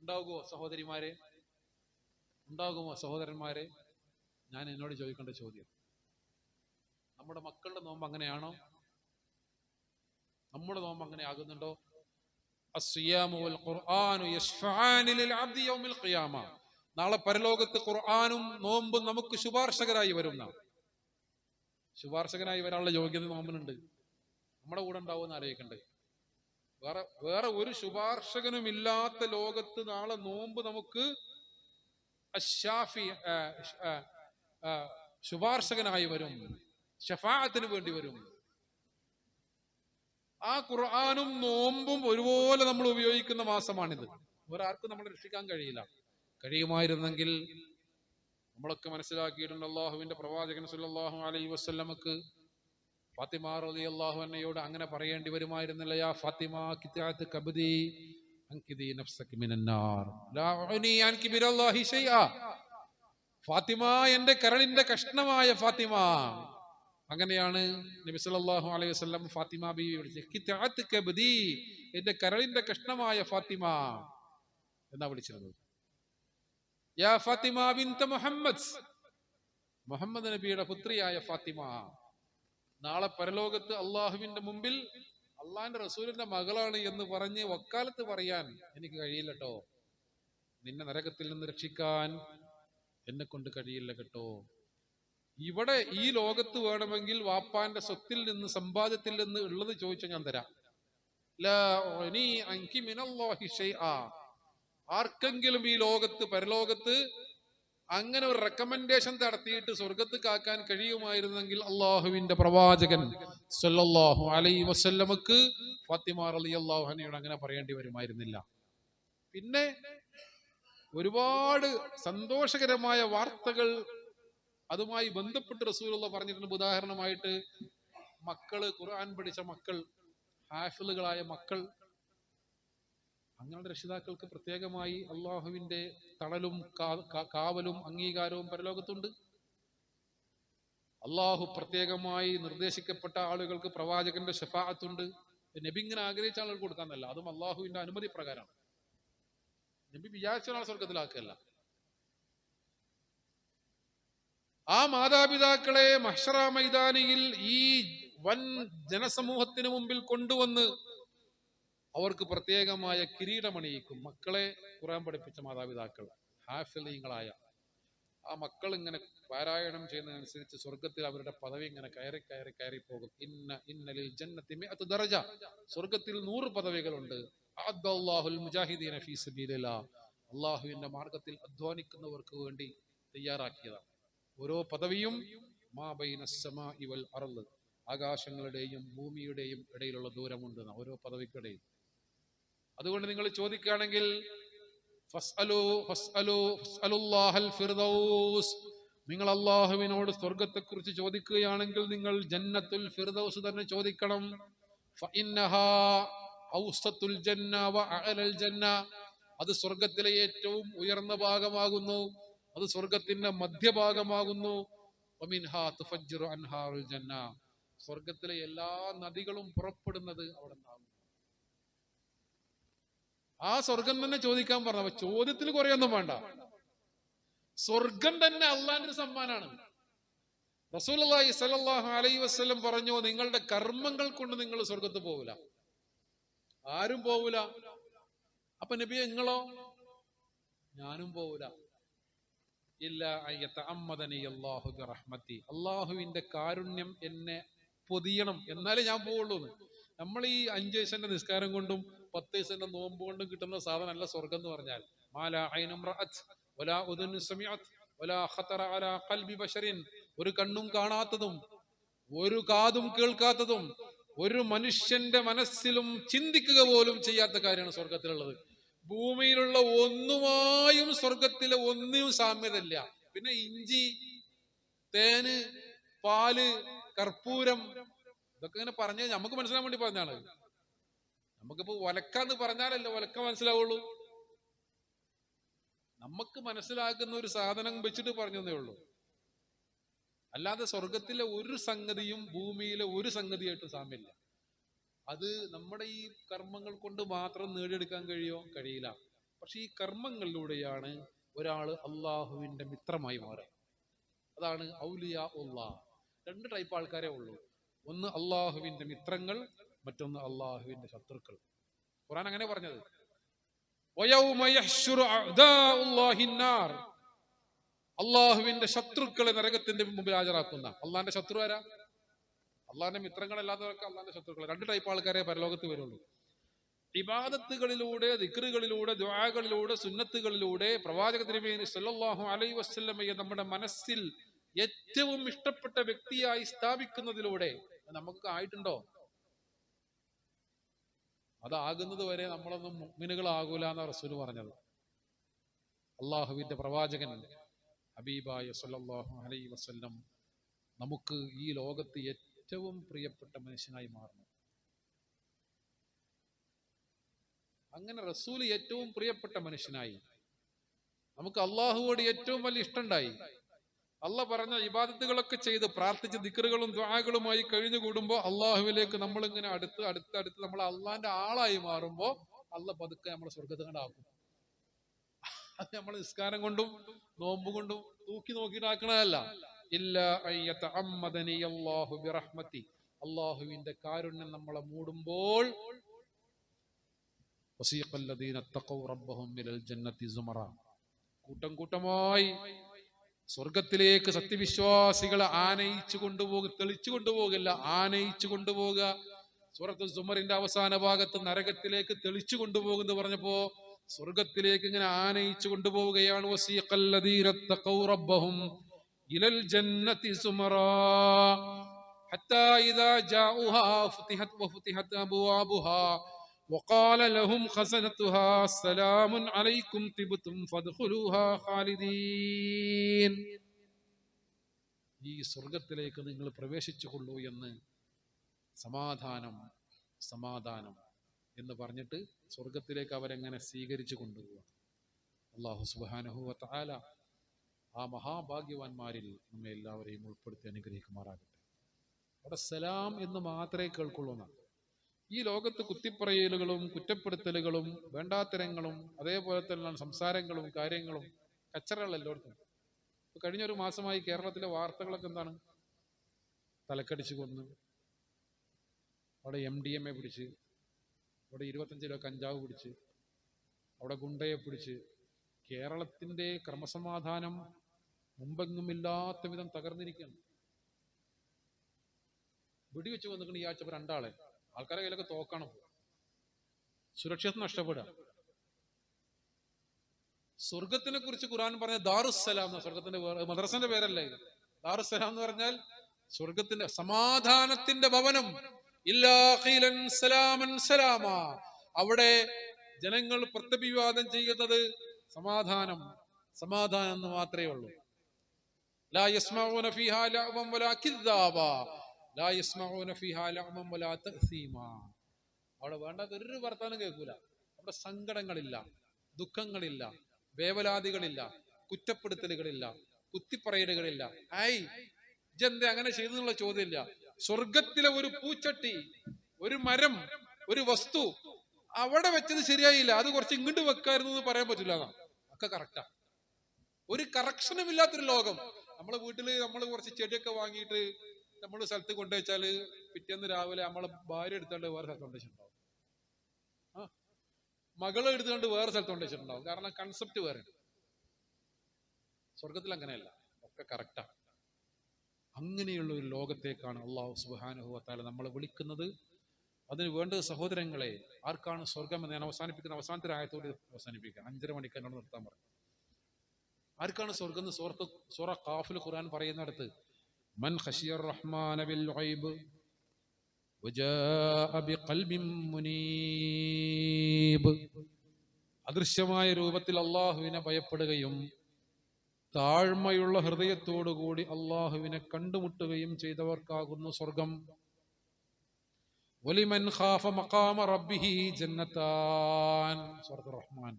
ഉണ്ടാകുമോ സഹോദരിമാരെ? ഉണ്ടാകുമോ സഹോദരന്മാരെ? ഞാൻ എന്നോട് ചോദിക്കേണ്ട ചോദ്യം, നമ്മുടെ മക്കളുടെ നോമ്പ് അങ്ങനെയാണോ? നമ്മുടെ നോമ്പ് അങ്ങനെ ആകുന്നുണ്ടോ? നാളെ പരലോകത്ത് ഖുർആനും നോമ്പും നമുക്ക് ശുപാർശകരായി വരുന്ന, ശുപാർശകനായി വരാനുള്ള യോഗ്യത നോമ്പിനുണ്ട്. നമ്മുടെ കൂടെ ഉണ്ടാവുമെന്ന് ആലോചിക്കണ്ടേ? വേറെ ഒരു ശുപാർശകനും ഇല്ലാത്ത ലോകത്ത് നാളെ നോമ്പ് നമുക്ക് ശുപാർശകനായി വരും, ശഫാഅത്തിന് വേണ്ടി വരും. ആ ഖുർആനും നോമ്പും ഒരുപോലെ നമ്മൾ ഉപയോഗിക്കുന്ന മാസമാണിത്. വേറെ ആർക്കും നമ്മളെ രക്ഷിക്കാൻ കഴിയില്ല. കഴിയുമായിരുന്നെങ്കിൽ നമ്മളൊക്കെ മനസ്സിലാക്കിയിട്ടുണ്ട്, അള്ളാഹുവിന്റെ പ്രവാചകൻ സല്ലല്ലാഹു അലൈഹി വസല്ലമക്ക് ഫാത്തിമ റളിയല്ലാഹു അൻഹയോട് അങ്ങനെ പറയേണ്ടി വരുമായിരുന്നില്ല, യാ ഫാത്തിമ കിതാഅത്ത് കബ്ദി അൻകിദി നഫ്സക മിനന്നാർ ലാ ഉനി അൻകി ബിറല്ലാഹി ശൈഅ. ഫാത്തിമ, എന്റെ കരളിന്റെ കഷ്ണമായ ഫാത്തിമ. അങ്ങനെയാണ് നബി സല്ലല്ലാഹു അലൈഹി വസല്ലം ഫാത്തിമ ബീവി വിളിച്ചത്. കിതാഅത്ത് കബ്ദി, എന്റെ കരളിന്റെ കഷ്ണമായ ഫാത്തിമ എന്നാ വിളിച്ചിരുന്നത്. യാ ഫാത്തിമ ബിൻത മുഹമ്മദ്, മുഹമ്മദ് നബിയുടെ പുത്രിയായ ഫാത്തിമ. നാളെ പരലോകത്ത് അള്ളാഹുവിന്റെ മുമ്പിൽ അള്ളാഹിന്റെ റസൂലിന്റെ മകളാണ് എന്ന് പറഞ്ഞ് വക്കാലത്ത് പറയാൻ എനിക്ക് കഴിയില്ല കേട്ടോ. നിന്നെ നരകത്തിൽ നിന്ന് രക്ഷിക്കാൻ എന്നെ കൊണ്ട് കഴിയില്ല കേട്ടോ. ഇവിടെ ഈ ലോകത്ത് വേണമെങ്കിൽ വാപ്പാന്റെ സ്വത്തിൽ നിന്ന്, സമ്പാദ്യത്തിൽ നിന്ന് ഉള്ളത് ചോദിച്ചാൽ ഞാൻ തരാം. ലാ ഉനി അൻകി മിനല്ലാഹി ശൈഅ. ആർക്കെങ്കിലും ഈ ലോകത്ത് പരലോകത്ത് അങ്ങനെ ഒരു റെക്കമെൻഡേഷൻ നടത്തിയിട്ട് സ്വർഗത്ത് കാക്കാൻ കഴിയുമായിരുന്നെങ്കിൽ അള്ളാഹുവിന്റെ പ്രവാചകൻ സല്ലല്ലാഹു അലൈഹി വസല്ലമക്ക് ഫാത്തിമ റളിയല്ലാഹു അൻഹയോട് അങ്ങനെ പറയേണ്ടി വരുമായിരുന്നില്ല. പിന്നെ ഒരുപാട് സന്തോഷകരമായ വാർത്തകൾ അതുമായി ബന്ധപ്പെട്ട് റസൂലുള്ളാഹി പറഞ്ഞിട്ടുണ്ട്. ഉദാഹരണമായിട്ട് മക്കള്, ഖുർആൻ പഠിച്ച മക്കൾ, ഹാഫിളുകളായ മക്കൾ, അങ്ങനെയുള്ള രക്ഷിതാക്കൾക്ക് പ്രത്യേകമായി അള്ളാഹുവിന്റെ തണലും കാവലും അംഗീകാരവും പരലോകത്തുണ്ട്. അള്ളാഹു പ്രത്യേകമായി നിർദ്ദേശിക്കപ്പെട്ട ആളുകൾക്ക് പ്രവാചകന്റെ ശഫാഅത്തുണ്ട്. നബി ഇങ്ങനെ ആഗ്രഹിച്ച ആളുകൾ കൊടുക്കാന്നല്ല, അതും അള്ളാഹുവിന്റെ അനുമതി പ്രകാരമാണ്. നബി വിചാരിച്ച ആൾ സ്വർഗത്തിലാക്കല്ല. ആ മാതാപിതാക്കളെ മഹ്ശറ മൈതാനിയിൽ ഈ വൻ ജനസമൂഹത്തിന് മുമ്പിൽ കൊണ്ടുവന്ന് അവർക്ക് പ്രത്യേകമായ കിരീടമണിയിക്കും. മക്കളെ ഖുർആൻ പഠിപ്പിച്ച മാതാപിതാക്കൾ, ഹാഫിളീങ്ങളായ ആ മക്കൾ ഇങ്ങനെ പാരായണം ചെയ്യുന്നതനുസരിച്ച് സ്വർഗത്തിൽ അവരുടെ പദവി ഇങ്ങനെ കയറി കയറി കയറി പോകും. ഇന്നലിൽ ജന്നത്തി മിഅത്ത് ദറജ, സ്വർഗത്തിൽ 100 പദവികളുണ്ട്. അഅദ്ദല്ലാഹുൽ മുജാഹിദീന ഫീ സബീലില്ലാഹ്, അള്ളാഹുവിന്റെ മാർഗത്തിൽ അധ്വാനിക്കുന്നവർക്ക് വേണ്ടി തയ്യാറാക്കിയതാണ്. ഓരോ പദവിയും മാ ബൈനസ് സമാഇ വൽ അർള്, ആകാശങ്ങളുടെയും ഭൂമിയുടെയും ഇടയിലുള്ള ദൂരമുണ്ട് ഓരോ പദവിക്കിടയിൽ. അതുകൊണ്ട് നിങ്ങൾ ചോദിക്കുകയാണെങ്കിൽ നിങ്ങൾ അള്ളാഹുവിനോട് സ്വർഗത്തെക്കുറിച്ച് ചോദിക്കുകയാണെങ്കിൽ നിങ്ങൾ ജന്നത്തുൽ ഫിർദൗസ് തന്നെ ചോദിക്കണം. അത് സ്വർഗത്തിലെ ഏറ്റവും ഉയർന്ന ഭാഗമാകുന്നു, അത് സ്വർഗത്തിന്റെ മധ്യഭാഗമാകുന്നു. സ്വർഗത്തിലെ എല്ലാ നദികളും പുറപ്പെടുന്നത് അവിടെ നിന്നാകും. ആ സ്വർഗം തന്നെ ചോദിക്കാൻ പറഞ്ഞ ചോദ്യത്തിൽ കുറയൊന്നും വേണ്ട. സ്വർഗം തന്നെ അള്ളാന്റെ ഒരു സമ്മാനാണ്. റസൂലുള്ളാഹി സ്വല്ലല്ലാഹു അലൈഹി വസല്ലം പറഞ്ഞു, നിങ്ങളുടെ കർമ്മങ്ങൾ കൊണ്ട് നിങ്ങൾ സ്വർഗത്ത് പോവില്ല, ആരും പോവില്ല. അപ്പൊ നബിയെ നിങ്ങളോ? ഞാനും പോവില്ല. ഇല്ല അയ്യതഅമ്മദനി അല്ലാഹു ബിറഹ്മതി, അള്ളാഹുവിന്റെ കാരുണ്യം എന്നെ പൊതിയണം, എന്നാലേ ഞാൻ പോവുള്ളൂ. നമ്മൾ ഈ 5 വയസ്സിന്റെ നിസ്കാരം കൊണ്ടും 10 വയസ്സിന്റെ നോമ്പ് കൊണ്ടും കിട്ടുന്ന സാധനമല്ല സ്വർഗം എന്ന് പറഞ്ഞാൽ. മാലാ ഐനും റഅത് വലാ ഉദുൻ സമിഅത് വലാ ഖതറ അലാ ഖൽബി ബശരിൻ, ഒരു കണ്ണും കാണാത്തതും ഒരു കാതും കേൾക്കാത്തതും ഒരു മനുഷ്യന്റെ മനസ്സിലും ചിന്തിക്കുക പോലും ചെയ്യാത്ത കാര്യമാണ് സ്വർഗത്തിലുള്ളത്. ഭൂമിയിലുള്ള ഒന്നുമായും സ്വർഗത്തിലെ ഒന്നിനും സാമ്യതയില്ല. പിന്നെ ഇഞ്ചി, തേന്, പാല്, കർപ്പൂരം, ഇതൊക്കെ ഇങ്ങനെ പറഞ്ഞ നമുക്ക് മനസ്സിലാൻ വേണ്ടി പറഞ്ഞാണ്. നമുക്കിപ്പോ ഒലക്കാന്ന് പറഞ്ഞാലല്ലേ ഒലക്ക മനസ്സിലാവുള്ളൂ. നമുക്ക് മനസ്സിലാക്കുന്ന ഒരു സാധനം വെച്ചിട്ട് പറഞ്ഞതേ ഉള്ളൂ. അല്ലാതെ സ്വർഗത്തിലെ ഒരു സംഗതിയും ഭൂമിയിലെ ഒരു സംഗതിയായിട്ട് സാമ്യമില്ല. അത് നമ്മുടെ ഈ കർമ്മങ്ങൾ കൊണ്ട് മാത്രം നേടിയെടുക്കാൻ കഴിയില്ല. പക്ഷെ ഈ കർമ്മങ്ങളിലൂടെയാണ് ഒരാൾ അള്ളാഹുവിന്റെ മിത്രമായി മാറുക. അതാണ് ഔലിയ ഉള്ളാഹ്. രണ്ട് ടൈപ്പ് ആൾക്കാരേ ഉള്ളൂ. ഒന്ന് അള്ളാഹുവിന്റെ മിത്രങ്ങൾ, മറ്റൊന്ന് അള്ളാഹുവിന്റെ ശത്രുക്കൾ. ഖുർആൻ അങ്ങനെ പറഞ്ഞത്. അള്ളാഹുവിന്റെ ശത്രുക്കളെ നരകത്തിന്റെ മുമ്പിൽ ഹാജരാക്കുന്ന. അള്ളാഹിന്റെ ശത്രു ആരാ? അള്ളാഹിന്റെ മിത്രങ്ങളല്ലാത്തവർക്ക് അള്ളാഹിന്റെ ശത്രുക്കൾ. രണ്ട് ടൈപ്പ് ആൾക്കാരെ പരലോകത്ത് വരുള്ളൂ. ഇബാദത്തുകളിലൂടെ, ദിക്റുകളിലൂടെ, ദുആകളിലൂടെ, സുന്നത്തുകളിലൂടെ പ്രവാചക തിരുമേനി സല്ലല്ലാഹു അലൈഹി വസല്ലമയെ നമ്മുടെ മനസ്സിൽ ഏറ്റവും ഇഷ്ടപ്പെട്ട വ്യക്തിയായി സ്ഥാപിക്കുന്നതിലൂടെ നമുക്ക് ആയിട്ടുണ്ടോ? അതാകുന്നത് വരെ നമ്മളൊന്നും മുഅ്മിനുകളാകൂല എന്നാ റസൂൽ പറഞ്ഞത്. അള്ളാഹുവിന്റെ പ്രവാചകൻ ഹബീബായ സല്ലല്ലാഹു അലൈഹി വസല്ലം നമുക്ക് ഈ ലോകത്ത് ഏറ്റവും പ്രിയപ്പെട്ട മനുഷ്യനായി മാറണം. അങ്ങനെ റസൂൽ ഏറ്റവും പ്രിയപ്പെട്ട മനുഷ്യനായി നമുക്ക് അള്ളാഹുവോട് ഏറ്റവും വലിയ ഇഷ്ടമുണ്ടായി. അള്ളാഹ് പറഞ്ഞ ഇബാദത്തുകളൊക്കെ ചെയ്ത് പ്രാർത്ഥിച്ച് ദിക്റുകളും ദുആകളുമായി കഴിഞ്ഞുകൂടുമ്പോൾ അള്ളാഹുവിലേക്ക് നമ്മളിങ്ങനെ അടുത്ത് നമ്മൾ അള്ളാഹിന്റെ ആളായി മാറുമ്പോൾ അള്ളാഹ് പതുക്കെ നമ്മളെ സ്വർഗ്ഗത്തിൽ കണ്ടാക്കും. അത് നമ്മൾ നിസ്കാരം കൊണ്ടും നോമ്പ് കൊണ്ടും തൂക്കി നോക്കിയിട്ടാക്കണതല്ല. അള്ളാഹുവിന്റെ കാരുണ്യം നമ്മളെ മൂടുമ്പോൾ കൂട്ടം കൂട്ടമായി സ്വർഗത്തിലേക്ക് സത്യവിശ്വാസികളെ ആനയിച്ചു കൊണ്ടുപോകുക, തെളിച്ചു കൊണ്ടുപോകില്ല, ആനയിച്ചു കൊണ്ടുപോകുക. സൂറത്തുൽ സുമറിന്റെ അവസാന ഭാഗത്ത് നരകത്തിലേക്ക് തെളിച്ചു കൊണ്ടുപോകുന്നു പറഞ്ഞപ്പോ സ്വർഗത്തിലേക്ക് ഇങ്ങനെ ആനയിച്ചു കൊണ്ടുപോവുകയാണ്. വസീഖല്ലദീന തഖൗ റബ്ബഹും ഇലൽ ജന്നതി സുമറാ ഹത്താ ഇദാ ജാഊഹാ ഫുതിഹത് അബ്വാബുഹാ وقال لهم خزنتها سلام عليكم طبتم فادخلوها خالدين. ഈ സ്വർഗത്തിലേക്ക് നിങ്ങൾ പ്രവേശിച്ചുകൊള്ളൂ എന്ന് സമാധാനം സമാധാനം എന്ന് പറഞ്ഞിട്ട് സ്വർഗത്തിലേക്ക് അവരെങ്ങനെ സ്വീകരിച്ചു കൊണ്ടുപോവുക. അല്ലാഹു സുബ്ഹാനഹു വ തആല ആ മഹാഭാഗ്യവാന്മാരിൽ നമ്മെ എല്ലാവരെയും ഉൾപ്പെടുത്തി അനുഗ്രഹിക്കുമാറാകട്ടെ. അവിടെ സലാം എന്ന് മാത്രമേ കേൾക്കുള്ളൂ. ഈ ലോകത്ത് കുത്തിപ്പറയലുകളും കുറ്റപ്പെടുത്തലുകളും വേണ്ടാത്തരങ്ങളും അതേപോലെ തന്നെ സംസാരങ്ങളും കാര്യങ്ങളും കച്ചറകൾ എല്ലായിടത്തും. കഴിഞ്ഞൊരു മാസമായി കേരളത്തിലെ വാർത്തകളൊക്കെ എന്താണ്? തലക്കടിച്ച് കൊന്ന്, അവിടെ MDMA പിടിച്ച്, അവിടെ 25 കിലോ കഞ്ചാവ് പിടിച്ച്, അവിടെ ഗുണ്ടയെ പിടിച്ച്. കേരളത്തിന്റെ ക്രമസമാധാനം മുമ്പെങ്ങുമില്ലാത്ത വിധം തകർന്നിരിക്കുകയാണ്. വെടിവെച്ച് വന്നിട്ടുണ്ട് ഈ ആഴ്ച 2 ആളെ. ആൾക്കാരെ കയ്യിലൊക്കെ തോക്കണം. സുരക്ഷിതത്വം നഷ്ടപ്പെടുക. സ്വർഗത്തിനെ കുറിച്ച് ഖുർആൻ പറഞ്ഞ ദാറുസ്സലാം എന്ന സ്വർഗത്തിന്റെ മദ്രസന്റെ പേരല്ലേ ഇത്. ദാറുസ്സലാം എന്ന് പറഞ്ഞാൽ സ്വർഗത്തിന്റെ സമാധാനത്തിന്റെ ഭവനം. ഇല്ലാ ഖീലൻ സലാമൻ സലാമാ. അവിടെ ജനങ്ങൾ പ്രത്യഭിവാദം ചെയ്യുന്നത് സമാധാനം സമാധാനം എന്ന് മാത്രമേ ഉള്ളൂ. ലാ യസ്മഊന ഫീഹാ ലഅവൻ വലാ കിദ്ദാബാ ലാ യസ്മഊന ഫീഹാ ലഅവൻ വലാ തഅസീമാ. അവിടെ വേണ്ടാത്ത ഒരു വർത്താനം കേൾക്കൂല. അവിടെ സങ്കടങ്ങളില്ല, ദുഃഖങ്ങളില്ല, വേവലാതികളില്ല, കുറ്റപ്പെടുത്തലുകളില്ല, കുത്തിപ്പറയലുകളില്ല. ഇജെന്താ അങ്ങനെ ചെയ്തെന്നുള്ള ചോദ്യമില്ല. സ്വർഗത്തിലെ ഒരു പൂച്ചട്ടി, ഒരു മരം, ഒരു വസ്തു അവിടെ വെച്ചത് ശരിയായില്ല, അത് കുറച്ച് ഇങ്ങോട്ട് വെക്കായിരുന്നു എന്ന് പറയാൻ പറ്റില്ല. ഒക്കെ കറക്റ്റാ. ഒരു കറക്ഷനും ഇല്ലാത്തൊരു ലോകം. നമ്മളെ വീട്ടില് നമ്മൾ കുറച്ച് ചെടിയൊക്കെ വാങ്ങിയിട്ട് നമ്മൾ സ്ഥലത്ത് കൊണ്ടുവച്ചാല് പിറ്റേന്ന് രാവിലെ നമ്മളെ ഭാര്യ എടുത്തോണ്ട് വേറെ സ്ഥലത്ത് കൊണ്ടുവച്ചിട്ടുണ്ടാവും. മകളെ എടുത്തുകൊണ്ട് വേറെ സ്ഥലത്ത് കൊണ്ടുവച്ചിട്ടുണ്ടാവും. കാരണം കൺസെപ്റ്റ് വേറെ. സ്വർഗത്തിൽ അങ്ങനെയല്ല, ഒക്കെ കറക്റ്റാ. അങ്ങനെയുള്ള ഒരു ലോകത്തേക്കാണ് അല്ലാഹു സുബ്ഹാനഹു വ തആല നമ്മളെ വിളിക്കുന്നത്. അതിന് വേണ്ടത് സഹോദരങ്ങളെ, ആർക്കാണ് സ്വർഗം എന്ന് ഞാൻ അവസാനിപ്പിക്കുന്ന അവസാനത്തെ ആയത്തോട് അവസാനിപ്പിക്കാം. 5:30 മണിക്ക് എന്നോട് നിർത്താൻ പറഞ്ഞു. ആർക്കാണ് സ്വർഗം എന്ന് സൂറ ഖാഫിൽ ഖുർആൻ പറയുന്നിടത്ത് മൻ ഖശിയർ റഹ്മാന ബിൽ ഗൈബ് വജാഅ ബിഖൽബിൻ മുനീബ്. അദൃശ്യമായ രൂപത്തിൽ അല്ലാഹുവിനെ ഭയപ്പെടുകയും താഴ്മയുള്ള ഹൃദയത്തോടുകൂടി അല്ലാഹുവിനെ കണ്ടുമുട്ടുകയും ചെയ്തവർക്കാകുന്നു സ്വർഗം. വലിമൻ ഖാഫ മഖാമ റബ്ബിഹി ജന്നതാൻ. സൂറത്തുർ റഹ്മാൻ.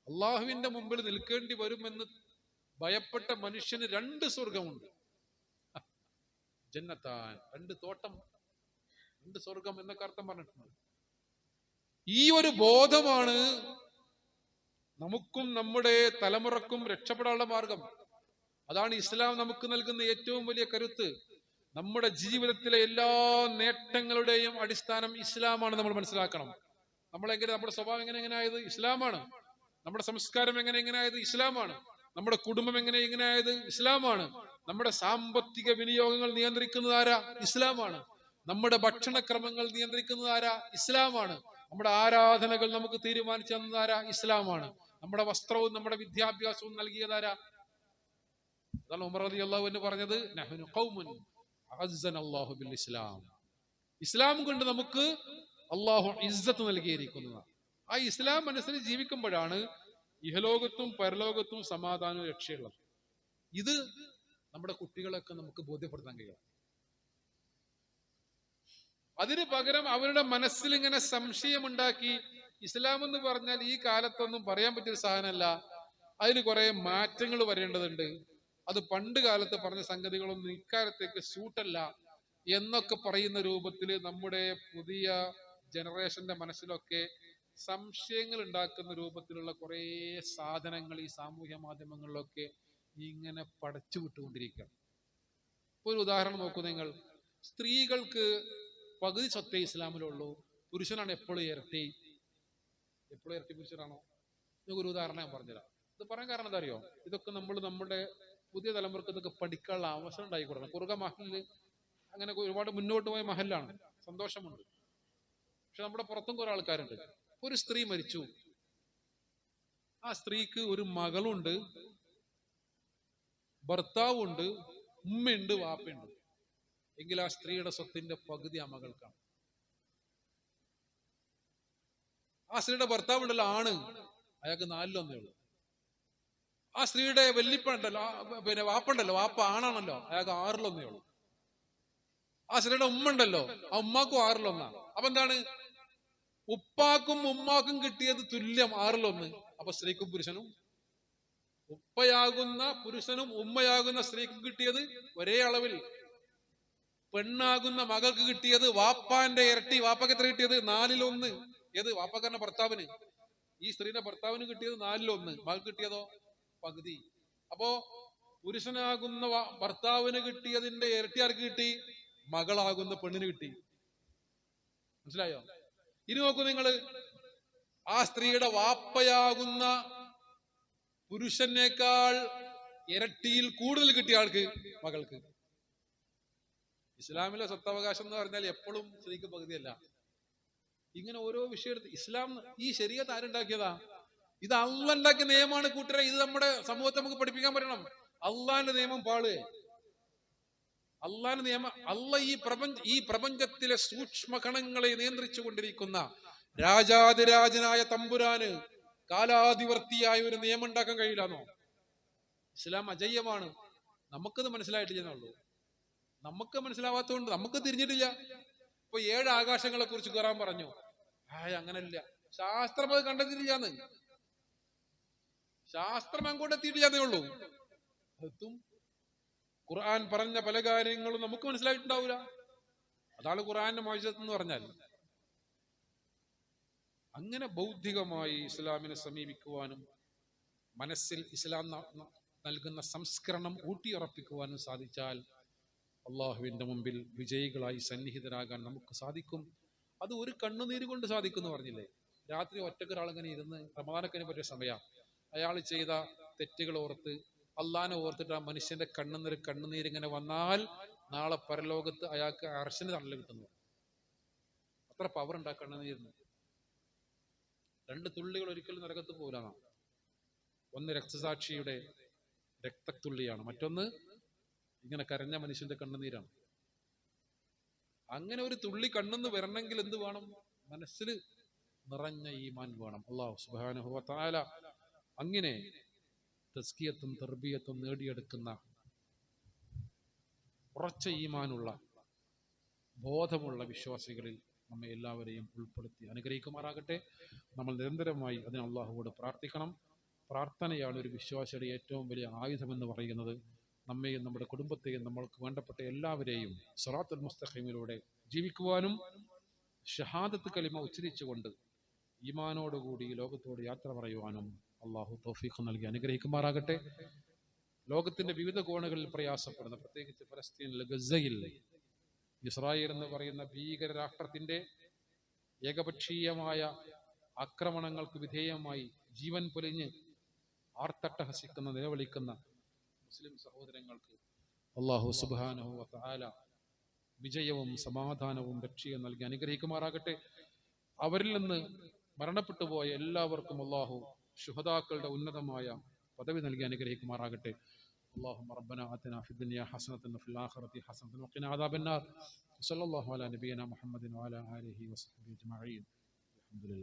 അല്ലാഹുവിന്റെ മുമ്പിൽ നിൽക്കേണ്ടി വരുമെന്ന് ഭയപ്പെട്ട മനുഷ്യന് 2 സ്വർഗമുണ്ട്. ജന്നതാൻ, 2 തോട്ടം, 2 സ്വർഗം എന്നൊക്കെ അർത്ഥം പറഞ്ഞിട്ടുണ്ട്. ഈ ഒരു ബോധമാണ് നമുക്കും നമ്മുടെ തലമുറക്കും രക്ഷപ്പെടാനുള്ള മാർഗം. അതാണ് ഇസ്ലാം നമുക്ക് നൽകുന്ന ഏറ്റവും വലിയ കരുത്ത്. നമ്മുടെ ജീവിതത്തിലെ എല്ലാ നേട്ടങ്ങളുടെയും അടിസ്ഥാനം ഇസ്ലാമാണ് നമ്മൾ മനസ്സിലാക്കണം. നമ്മുടെ സ്വഭാവം എങ്ങനെയായത് ഇസ്ലാമാണ്. നമ്മുടെ സംസ്കാരം എങ്ങനെയായത് ഇസ്ലാമാണ്. നമ്മുടെ കുടുംബം എങ്ങനെയായത് ഇസ്ലാമാണ്. നമ്മുടെ സാമ്പത്തിക വിനിയോഗങ്ങൾ നിയന്ത്രിക്കുന്നത് ആരാ? ഇസ്ലാമാണ്. നമ്മുടെ ഭക്ഷണക്രമങ്ങൾ നിയന്ത്രിക്കുന്നത് ആരാ? ഇസ്ലാമാണ്. നമ്മുടെ ആരാധനകൾ നമുക്ക് തീരുമാനിച്ചു തന്നത് ആരാ? ഇസ്ലാമാണ്. നമ്മുടെ വസ്ത്രവും നമ്മുടെ വിദ്യാഭ്യാസവും നൽകിയതാരാ? അതാണ് ഉമർ റളിയല്ലാഹു അൻഹു പറഞ്ഞത്, നഹ്നു ഖൗമുൻ അഅസ്സനല്ലാഹു ബിൽ ഇസ്ലാം. ഇസ്ലാം കൊണ്ട് നമുക്ക് അള്ളാഹു ഇസ്സത്ത് നൽകിയിരിക്കുന്നത്. ആ ഇസ്ലാം അനുസരിച്ച് ജീവിക്കുമ്പോഴാണ് ഇഹലോകത്തും പരലോകത്തും സമാധാനവും രക്ഷയുള്ളത്. ഇത് നമ്മുടെ കുട്ടികളൊക്കെ നമുക്ക് ബോധ്യപ്പെടുത്താൻ കഴിയും. അതിന് പകരം അവരുടെ മനസ്സിൽ ഇങ്ങനെ സംശയമുണ്ടാക്കി, ഇസ്ലാം എന്ന് പറഞ്ഞാൽ ഈ കാലത്തൊന്നും പറയാൻ പറ്റിയൊരു സാധനമല്ല, അതിന് കുറെ മാറ്റങ്ങൾ വരേണ്ടതുണ്ട്, അത് പണ്ട് കാലത്ത് പറഞ്ഞ സംഗതികളൊന്നും ഇക്കാലത്തേക്ക് സൂട്ടല്ല എന്നൊക്കെ പറയുന്ന രൂപത്തിൽ നമ്മുടെ പുതിയ ജനറേഷന്റെ മനസ്സിലൊക്കെ സംശയങ്ങൾ ഉണ്ടാക്കുന്ന രൂപത്തിലുള്ള കുറെ സാധനങ്ങൾ ഈ സാമൂഹ്യ മാധ്യമങ്ങളിലൊക്കെ ഇങ്ങനെ പടച്ചു വിട്ടുകൊണ്ടിരിക്കുകയാണ്. ഒരു ഉദാഹരണം നോക്കൂ നിങ്ങൾ. സ്ത്രീകൾക്ക് പകുതി സ്വത്തേ ഇസ്ലാമിലുള്ളൂ, പുരുഷനാണ് എപ്പോഴും ഇരട്ടി. എപ്പോഴും ഇരട്ടി പുരുഷനാണോ? ഒരു ഉദാഹരണം ഞാൻ പറഞ്ഞുതരാം. ഇത് പറയാൻ കാരണം എന്താ അറിയോ? ഇതൊക്കെ നമ്മുടെ പുതിയ തലമുറക്ക് ഇതൊക്കെ പഠിക്കാനുള്ള അവസരം ഉണ്ടായിക്കൊടുക്കണം. കുറുക മഹലില് അങ്ങനെ ഒരുപാട് മുന്നോട്ട് പോയ മഹലാണ്, സന്തോഷമുണ്ട്. പക്ഷെ നമ്മുടെ പുറത്തും കുറെ ആൾക്കാരുണ്ട്. ഒരു സ്ത്രീ മരിച്ചു, ആ സ്ത്രീക്ക് ഒരു മകളുണ്ട്, ഭർത്താവുണ്ട്, ഉമ്മയുണ്ട്, വാപ്പയുണ്ട്. എങ്കിൽ ആ സ്ത്രീയുടെ സ്വത്തിന്റെ പകുതി ആ മകൾക്കാണ്. ആ സ്ത്രീയുടെ ഭർത്താവുണ്ടല്ലോ ആണ്, അയാൾക്ക് 4-1 ഉള്ളൂ. ആ സ്ത്രീയുടെ വല്യപ്പണ്ടല്ലോ, പിന്നെ വാപ്പുണ്ടല്ലോ, വാപ്പ ആണാണല്ലോ, അയാൾക്ക് 6-1 ഉള്ളൂ. ആ സ്ത്രീയുടെ ഉമ്മ ഉണ്ടല്ലോ, ആ ഉമ്മാക്കും 6-1. അപ്പൊ എന്താണ്? ഉപ്പാക്കും ഉമ്മാക്കും കിട്ടിയത് തുല്യം 6-1. അപ്പൊ സ്ത്രീക്കും പുരുഷനും, ഉപ്പയാകുന്ന പുരുഷനും ഉമ്മയാകുന്ന സ്ത്രീക്കും കിട്ടിയത് ഒരേ അളവിൽ. പെണ്ണാകുന്ന മകൾക്ക് കിട്ടിയത് വാപ്പാന്റെ ഇരട്ടി. വാപ്പക്ക് എത്ര കിട്ടിയത്? 4-1. ഏത്? വാപ്പക്കാരന്റെ ഭർത്താവിന്. ഈ സ്ത്രീയുടെ ഭർത്താവിന് കിട്ടിയത് 4-1, മകൾക്ക് കിട്ടിയതോ പകുതി. അപ്പോ പുരുഷനാകുന്ന ഭർത്താവിന് കിട്ടിയതിന്റെ ഇരട്ടി ആർക്ക് കിട്ടി? മകളാകുന്ന പെണ്ണിന് കിട്ടി. മനസ്സിലായോ? ഇനി നോക്കൂ നിങ്ങള്, ആ സ്ത്രീയുടെ വാപ്പയാകുന്ന പുരുഷനേക്കാൾ ഇരട്ടിയിൽ കൂടുതൽ കിട്ടിയ ആൾക്ക്, മകൾക്ക്. ഇസ്ലാമിലെ സ്വത്തവകാശം എന്ന് പറഞ്ഞാൽ എപ്പോഴും സ്ത്രീക്ക് പകുതിയല്ല. ഇങ്ങനെ ഓരോ വിഷയം ഇസ്ലാം, ഈ ശരീഅത്ത് ആരുണ്ടാക്കിയതാ? ഇത് അള്ളാഹ് ഉണ്ടാക്കിയ നിയമമാണ് കൂട്ടരെ. ഇത് നമ്മുടെ സമൂഹത്തെ നമുക്ക് പഠിപ്പിക്കാൻ പറ്റണം. അള്ളാഹിന്റെ നിയമം പാള്. അള്ളാഹിന്റെ നിയമം, അള്ളാഹ് ഈ പ്രപഞ്ചത്തിലെ സൂക്ഷ്മകണങ്ങളെ നിയന്ത്രിച്ചു കൊണ്ടിരിക്കുന്ന രാജാതിരാജനായ തമ്പുരാന് കാലാതിവർത്തിയായ ഒരു നിയമം ഉണ്ടാക്കാൻ കഴിയില്ലാന്നോ? ഇസ്ലാം അജയ്യമാണ്. നമുക്കത് മനസ്സിലായിട്ടില്ലെന്നുള്ളൂ. നമുക്ക് മനസ്സിലാവാത്തതുകൊണ്ട് നമുക്ക് തിരിഞ്ഞിട്ടില്ല. ഇപ്പൊ 7 ആകാശങ്ങളെ കുറിച്ച് ഖുർആൻ പറഞ്ഞു. അങ്ങനല്ല, ശാസ്ത്രം അത് കണ്ടെത്തിയിട്ടില്ലാന്ന്. ശാസ്ത്രം അങ്ങോട്ട് എത്തിയിട്ടില്ലാന്നേ ഉള്ളൂ. എത്തും. ഖുർആൻ പറഞ്ഞ പല കാര്യങ്ങളും നമുക്ക് മനസ്സിലായിട്ടുണ്ടാവില്ല. അതാണ് ഖുർആന്റെ മോചിതത്ത് എന്ന് പറഞ്ഞാൽ. അങ്ങനെ ബൗദ്ധികമായി ഇസ്ലാമിനെ സമീപിക്കുവാനും മനസ്സിൽ ഇസ്ലാം നൽകുന്ന സംസ്കരണം ഊട്ടിയുറപ്പിക്കുവാനും സാധിച്ചാൽ അള്ളാഹുവിന്റെ മുമ്പിൽ വിജയികളായി സന്നിഹിതരാകാൻ നമുക്ക് സാധിക്കും. അത് ഒരു കണ്ണുനീര് കൊണ്ട് സാധിക്കും എന്ന് പറഞ്ഞില്ലേ? രാത്രി ഒറ്റക്കൊരാളിങ്ങനെ ഇരുന്ന്, റമദാനൊക്കെ പറ്റിയ സമയം, അയാൾ ചെയ്ത തെറ്റുകൾ ഓർത്ത് അള്ളാനെ ഓർത്തിട്ട് ആ മനുഷ്യന്റെ കണ്ണുനീരിങ്ങനെ വന്നാൽ നാളെ പരലോകത്ത് അയാൾക്ക് അർശിന് തണല് കിട്ടുന്നു. അത്ര പവർ ഉണ്ട് ആ കണ്ണുനീരിന്. 2 തുള്ളികൾ ഒരിക്കലും നരകത്ത് പോലാണ്. ഒന്ന് രക്തസാക്ഷിയുടെ രക്തത്തുള്ളിയാണ്, മറ്റൊന്ന് ഇങ്ങനെ കരഞ്ഞ മനുഷ്യന്റെ കണ്ണുനീരാണ്. അങ്ങനെ ഒരു തുള്ളി കണ്ണെന്ന് വരണമെങ്കിൽ എന്ത് വേണം? മനസ്സിൽ നിറഞ്ഞ ഈമാൻ വേണം. അല്ലാഹു സുബ്ഹാനഹു വ തആല അങ്ങനെ തസ്കിയത്തും തർബിയത്തും നേടിയെടുക്കുന്ന ഉറച്ച ഈമാനുള്ള ബോധമുള്ള വിശ്വാസികളിൽ നമ്മെ എല്ലാവരെയും ഉൾപ്പെടുത്തി അനുഗ്രഹിക്കുമാറാകട്ടെ. നമ്മൾ നിരന്തരമായി അതിന് അള്ളാഹുവോട് പ്രാർത്ഥിക്കണം. പ്രാർത്ഥനയാണ് ഒരു വിശ്വാസിയുടെ ഏറ്റവും വലിയ ആയുധമെന്ന് പറയുന്നത്. നമ്മെയും നമ്മുടെ കുടുംബത്തെയും നമ്മൾക്ക് വേണ്ടപ്പെട്ട എല്ലാവരെയും സിറാത്തുൽ മുസ്തഖീമിലൂടെ ജീവിക്കുവാനും ഷഹാദത്ത് കലിമ ഉച്ചരിച്ചുകൊണ്ട് ഈമാനോടുകൂടി ലോകത്തോട് യാത്ര പറയുവാനും അള്ളാഹു തൗഫീഖ് നൽകി അനുഗ്രഹിക്കുമാറാകട്ടെ. ലോകത്തിന്റെ വിവിധ കോണുകളിൽ പ്രയാസപ്പെടുന്ന, പ്രത്യേകിച്ച് ഫലസ്തീനിലെ ഗസയിൽ ഇസ്രായേൽ എന്ന് പറയുന്ന ഭീകര രാഷ്ട്രത്തിന്റെ ഏകപക്ഷീയമായ ആക്രമണങ്ങൾക്ക് വിധേയമായി ജീവൻ പൊലിഞ്ഞ് ആർത്തട്ടഹസിക്കുന്ന, നിലവിളിക്കുന്ന മുസ്ലിം സഹോദരങ്ങൾക്ക് അല്ലാഹു സുബ്ഹാനഹു വ തആല വിജയവും സമാധാനവും രക്ഷയും നൽകി അനുഗ്രഹിക്കുമാറാകട്ടെ. അവരിൽ നിന്ന് മരണപ്പെട്ടു പോയ എല്ലാവർക്കും അല്ലാഹു ശുഹദാക്കളുടെ ഉന്നതമായ പദവി നൽകി അനുഗ്രഹിക്കുമാറാകട്ടെ. اللهم ربنا آتنا في الدنيا حسنة وفي الآخرة حسنة وقنا عذاب النار. صلى الله على نبينا محمد وعلى آله وصحبه أجمعين. الحمد لله.